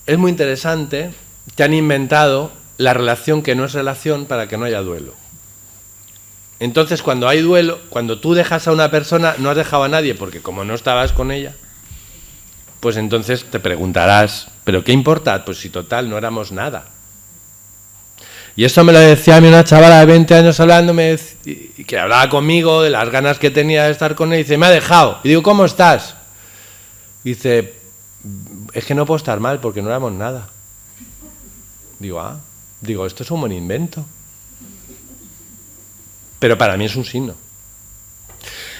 Es muy interesante que han inventado la relación que no es relación para que no haya duelo. Entonces, cuando hay duelo, cuando tú dejas a una persona, no has dejado a nadie, porque como no estabas con ella, pues entonces te preguntarás, ¿pero qué importa? Pues si total no éramos nada. Y eso me lo decía a mí una chavala de 20 años hablándome, y que hablaba conmigo de las ganas que tenía de estar con él, y dice, me ha dejado. Y digo, ¿cómo estás? Y dice, es que no puedo estar mal porque no éramos nada. Digo, esto es un buen invento. Pero para mí es un signo.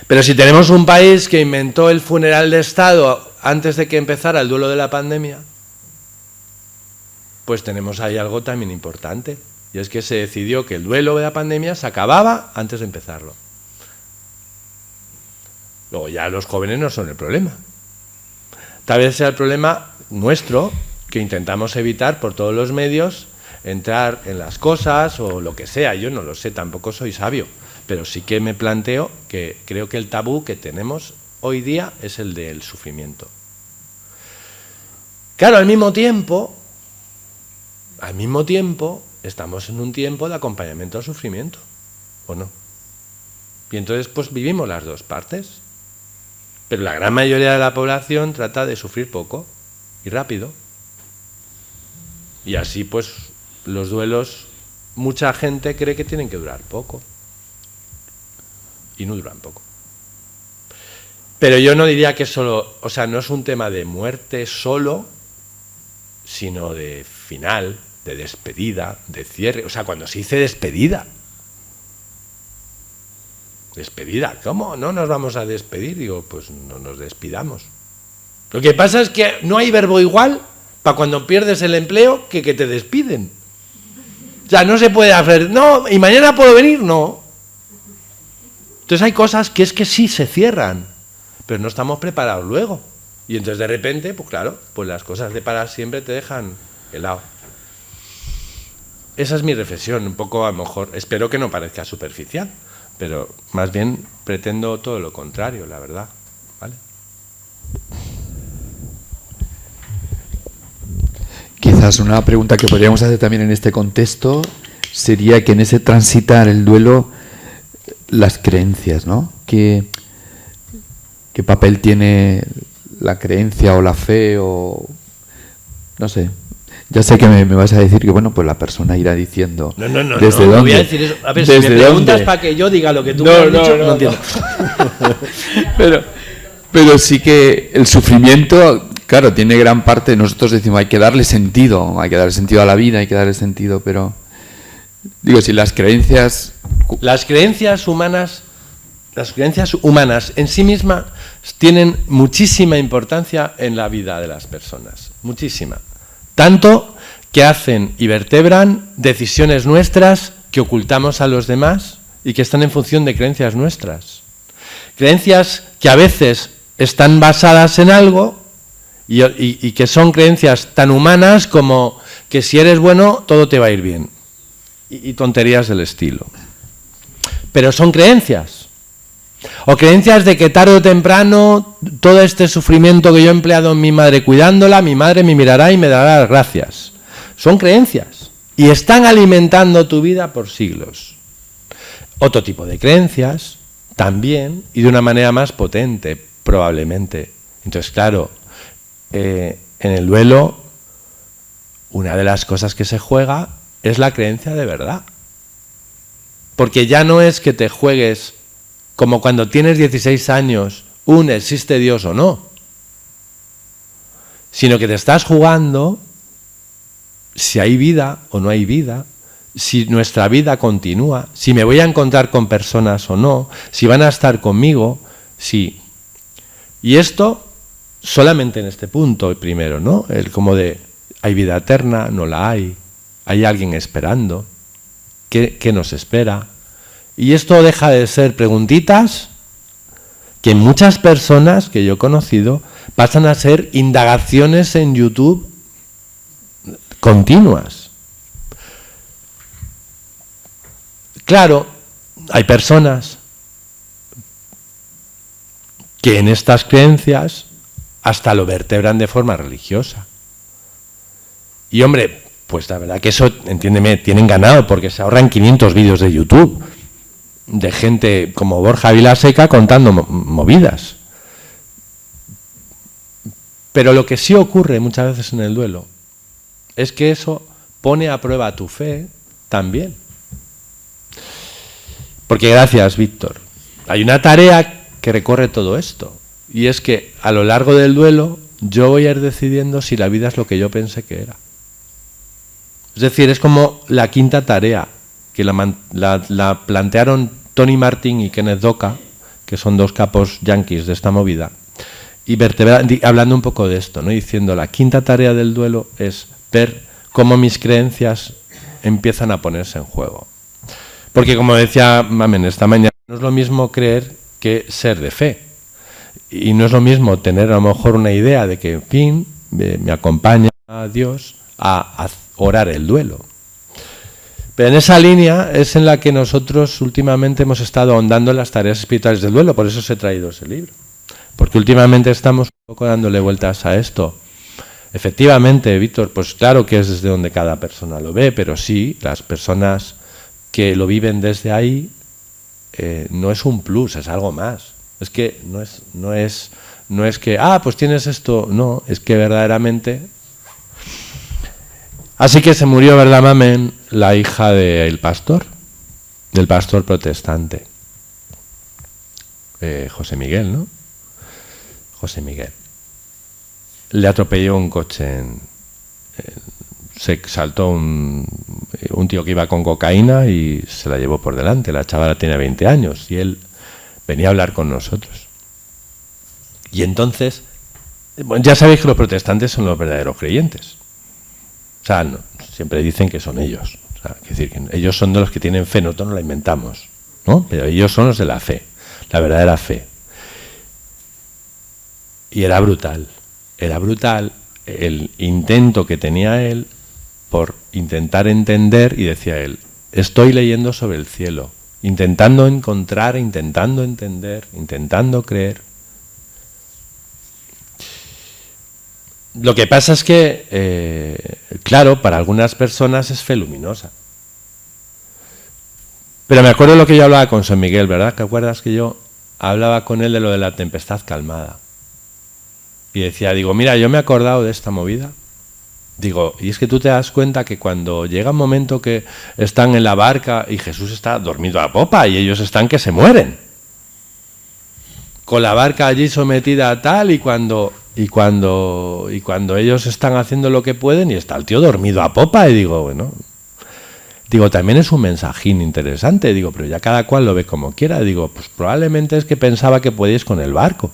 Pero si tenemos un país que inventó el funeral de Estado antes de que empezara el duelo de la pandemia, pues tenemos ahí algo también importante. Y es que se decidió que el duelo de la pandemia se acababa antes de empezarlo. Luego ya los jóvenes no son el problema. Tal vez sea el problema nuestro, que intentamos evitar por todos los medios entrar en las cosas o lo que sea. Yo no lo sé, tampoco soy sabio, pero sí que me planteo que creo que el tabú que tenemos hoy día es el del sufrimiento. Claro, al mismo tiempo, estamos en un tiempo de acompañamiento al sufrimiento, ¿o no? Y entonces pues vivimos las dos partes, pero la gran mayoría de la población trata de sufrir poco y rápido. Y así pues los duelos, mucha gente cree que tienen que durar poco. Y no duran poco. Pero yo no diría que solo, o sea, no es un tema de muerte solo, sino de final, de despedida, de cierre. O sea, cuando se dice despedida. ¿Despedida? ¿Cómo? ¿No nos vamos a despedir? Digo, pues no nos despidamos. Lo que pasa es que no hay verbo igual para cuando pierdes el empleo que te despiden. O sea, no se puede hacer, no, ¿y mañana puedo venir? No. Entonces hay cosas que es que sí se cierran, pero no estamos preparados luego. Y entonces de repente, pues claro, pues las cosas de para siempre te dejan helado. Esa es mi reflexión, un poco a lo mejor, espero que no parezca superficial, pero más bien pretendo todo lo contrario, la verdad. ¿Vale? Quizás una pregunta que podríamos hacer también en este contexto sería que en ese transitar el duelo, las creencias, ¿no? ¿Qué papel tiene la creencia o la fe o no sé? Ya sé que me vas a decir que bueno, pues la persona irá diciendo No, desde dónde. No voy a decir eso. A ver, si me preguntas para que yo diga lo que tú me has dicho, no entiendo. Pero sí que el sufrimiento, claro, tiene gran parte. Nosotros decimos hay que darle sentido a la vida, hay que darle sentido, pero digo, si las creencias... Las creencias humanas las creencias humanas en sí mismas tienen muchísima importancia en la vida de las personas, muchísima. Tanto que hacen y vertebran decisiones nuestras que ocultamos a los demás y que están en función de creencias nuestras. Creencias que a veces están basadas en algo y que son creencias tan humanas como que si eres bueno todo te va a ir bien. Y tonterías del estilo. Pero son creencias. O creencias de que tarde o temprano todo este sufrimiento que yo he empleado en mi madre cuidándola, mi madre me mirará y me dará las gracias. Son creencias. Y están alimentando tu vida por siglos. Otro tipo de creencias también, y de una manera más potente, probablemente. Entonces, claro, en el duelo, una de las cosas que se juega es la creencia de verdad. Porque ya no es que te juegues como cuando tienes 16 años, ¿existe Dios o no? Sino que te estás jugando si hay vida o no hay vida, si nuestra vida continúa, si me voy a encontrar con personas o no, si van a estar conmigo, sí. Y esto solamente en este punto primero, ¿no? El como de, ¿hay vida eterna? No la hay. ¿Hay alguien esperando? ¿Qué nos espera? Y esto deja de ser preguntitas que muchas personas que yo he conocido pasan a ser indagaciones en YouTube continuas. Claro, hay personas que en estas creencias hasta lo vertebran de forma religiosa. Y hombre, pues la verdad que eso, entiéndeme, tienen ganado porque se ahorran 500 vídeos de YouTube de gente como Borja Vilaseca contando movidas. Pero lo que sí ocurre muchas veces en el duelo es que eso pone a prueba tu fe también. Porque gracias, Víctor, hay una tarea que recorre todo esto, y es que a lo largo del duelo yo voy a ir decidiendo si la vida es lo que yo pensé que era. Es decir, es como la quinta tarea que la plantearon Tony Martin y Kenneth Doka, que son dos capos yanquis de esta movida, y hablando un poco de esto, ¿no? Diciendo la quinta tarea del duelo es ver cómo mis creencias empiezan a ponerse en juego. Porque como decía Mamen esta mañana, no es lo mismo creer que ser de fe. Y no es lo mismo tener a lo mejor una idea de que, en fin, me acompaña a Dios a orar el duelo. Pero en esa línea es en la que nosotros últimamente hemos estado ahondando en las tareas espirituales del duelo, por eso os he traído ese libro. Porque últimamente estamos un poco dándole vueltas a esto. Efectivamente, Víctor, pues claro que es desde donde cada persona lo ve, pero sí, las personas que lo viven desde ahí no es un plus, es algo más. Es que no es que, pues tienes esto, no, es que verdaderamente. Así que se murió, ¿verdad, Mamen? La hija del pastor protestante, José Miguel, ¿no? José Miguel. Le atropelló un coche, se saltó un tío que iba con cocaína y se la llevó por delante. La chavala tiene 20 años y él venía a hablar con nosotros. Y entonces, bueno, ya sabéis que los protestantes son los verdaderos creyentes. O sea, no, siempre dicen que son ellos. O sea, es decir, que ellos son de los que tienen fe, nosotros no la inventamos, ¿no? Pero ellos son los de la fe, la verdadera fe. Y era brutal el intento que tenía él por intentar entender, y decía él, estoy leyendo sobre el cielo, intentando encontrar, intentando entender, intentando creer. Lo que pasa es que, claro, para algunas personas es fe luminosa. Pero me acuerdo lo que yo hablaba con San Miguel, ¿verdad? ¿Te acuerdas que yo hablaba con él de lo de la tempestad calmada? Y decía, digo, mira, yo me he acordado de esta movida. Digo, y es que tú te das cuenta que cuando llega un momento que están en la barca y Jesús está dormido a popa y ellos están que se mueren. Con la barca allí sometida a tal y cuando ellos están haciendo lo que pueden y está el tío dormido a popa y digo, bueno. Digo, también es un mensajín interesante. Digo, pero ya cada cual lo ve como quiera. Digo, pues probablemente es que pensaba que podíais con el barco.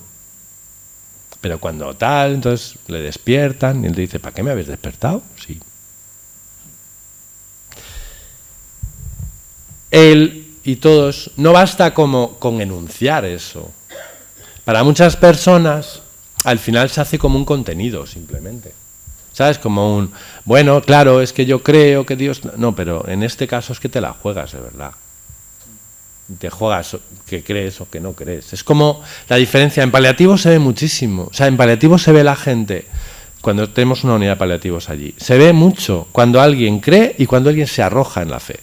Pero cuando tal, entonces le despiertan y él dice, ¿para qué me habéis despertado? Sí. Él y todos, no basta como con enunciar eso. Para muchas personas, al final se hace como un contenido, simplemente. ¿Sabes? Como un, bueno, claro, es que yo creo que Dios... No, pero en este caso es que te la juegas de verdad. Te juegas que crees o que no crees. Es como la diferencia. En paliativos se ve muchísimo. O sea, en paliativos se ve la gente, cuando tenemos una unidad de paliativos allí, se ve mucho cuando alguien cree y cuando alguien se arroja en la fe.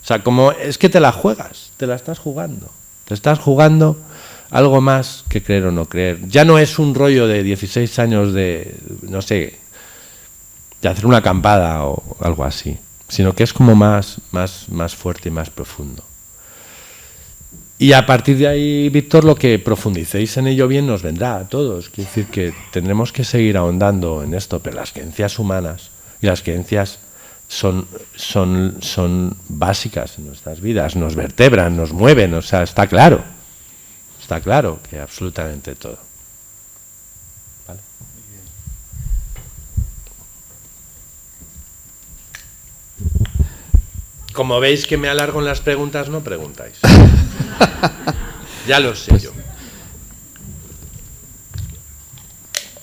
O sea, como es que te la juegas, te la estás jugando. Te estás jugando algo más que creer o no creer. Ya no es un rollo de 16 años de, no sé, de hacer una acampada o algo así, sino que es como más fuerte y más profundo. Y a partir de ahí, Víctor, lo que profundicéis en ello bien nos vendrá a todos. Quiere decir que tendremos que seguir ahondando en esto, pero las creencias humanas y las creencias son básicas en nuestras vidas, nos vertebran, nos mueven, o sea, está claro que absolutamente todo. ¿Vale? Como veis que me alargo en las preguntas, no preguntáis. Ya lo sé yo.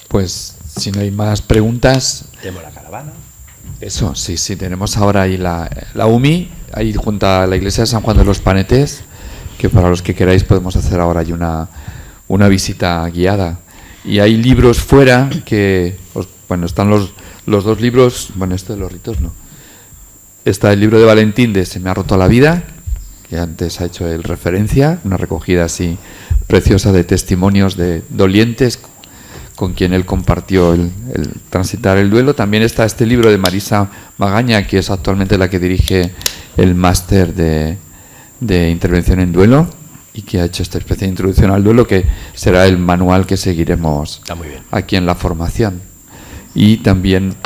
Pues si no hay más preguntas... Tenemos la caravana. Eso, sí, tenemos ahora ahí la UMI, ahí junto a la iglesia de San Juan de los Panetes, que para los que queráis podemos hacer ahora ahí una visita guiada. Y hay libros fuera que, bueno, están los dos libros, bueno, esto de los ritos no. Está el libro de Valentín de Se me ha roto la vida, que antes ha hecho él referencia, una recogida así preciosa de testimonios de dolientes con quien él compartió el transitar el duelo. También está este libro de Marisa Magaña, que es actualmente la que dirige el máster de intervención en duelo y que ha hecho esta especie de introducción al duelo, que será el manual que seguiremos aquí en la formación. Y también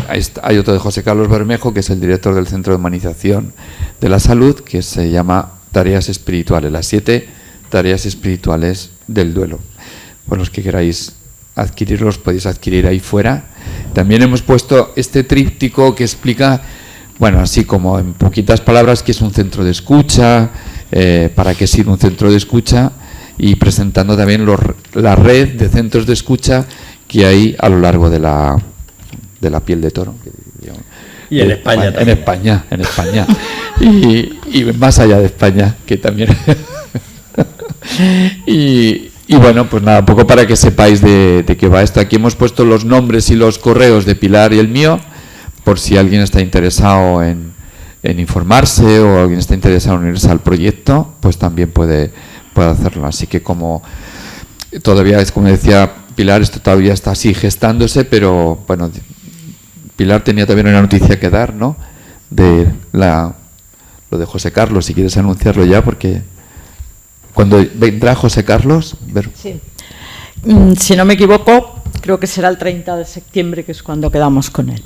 hay otro de José Carlos Bermejo, que es el director del Centro de Humanización de la Salud, que se llama Tareas Espirituales, las 7 tareas espirituales del duelo. Por los que queráis adquirirlos, podéis adquirir ahí fuera. También hemos puesto este tríptico que explica, bueno, así como en poquitas palabras, qué es un centro de escucha, para qué sirve un centro de escucha, y presentando también la red de centros de escucha que hay a lo largo de la piel de toro. Y en España también. En España. y más allá de España, que también... Y bueno, pues nada, poco para que sepáis de qué va esto. Aquí hemos puesto los nombres y los correos de Pilar y el mío, por si alguien está interesado en informarse o alguien está interesado en unirse al proyecto, pues también puede hacerlo. Así que como todavía es, como decía Pilar, esto todavía está así gestándose, pero bueno, Pilar tenía también una noticia que dar, ¿no? De lo de José Carlos, si quieres anunciarlo ya, porque... ¿Cuándo vendrá José Carlos? Sí. Si no me equivoco, creo que será el 30 de septiembre, que es cuando quedamos con él.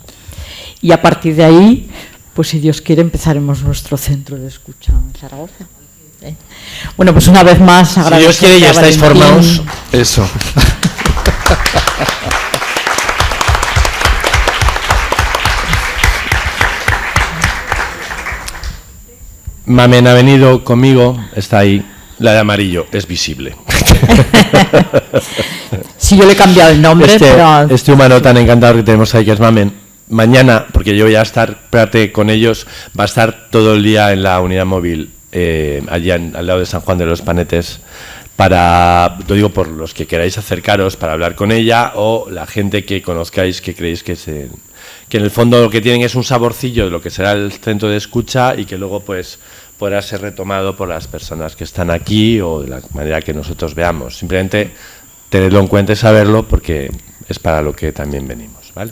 Y a partir de ahí, pues si Dios quiere, empezaremos nuestro centro de escucha en Zaragoza. Bueno, pues una vez más, agradezco. Si Dios quiere, ya estáis formados. Eso. Mamen ha venido conmigo, está ahí. La de amarillo es visible. Sí, yo le he cambiado el nombre. Este humano tan encantador que tenemos ahí, que es Mamen, mañana, porque yo voy a estar con ellos, va a estar todo el día en la unidad móvil, allá al lado de San Juan de los Panetes, lo digo por los que queráis acercaros para hablar con ella, o la gente que conozcáis que creéis que en el fondo lo que tienen es un saborcillo de lo que será el centro de escucha y que luego pues podrá ser retomado por las personas que están aquí o de la manera que nosotros veamos. Simplemente tenedlo en cuenta y saberlo, porque es para lo que también venimos, ¿vale?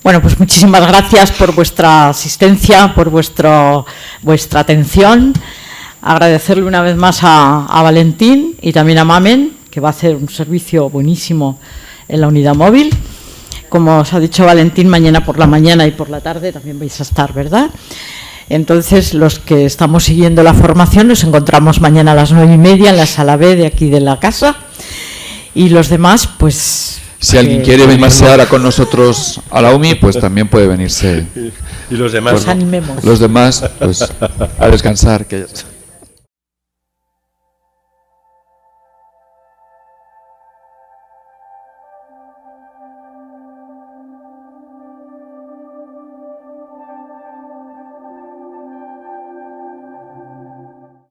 Bueno, pues muchísimas gracias por vuestra asistencia, por vuestra atención. Agradecerle una vez más a Valentín y también a Mamen, que va a hacer un servicio buenísimo en la unidad móvil. Como os ha dicho Valentín, mañana por la mañana y por la tarde también vais a estar, ¿verdad? Entonces, los que estamos siguiendo la formación nos encontramos mañana a las 9:30 en la sala B de aquí de la casa, y los demás, pues... Si alguien quiere venirse ahora con nosotros a la UMI, pues también puede venirse. Y los demás, pues animemos. Los demás, pues a descansar. Que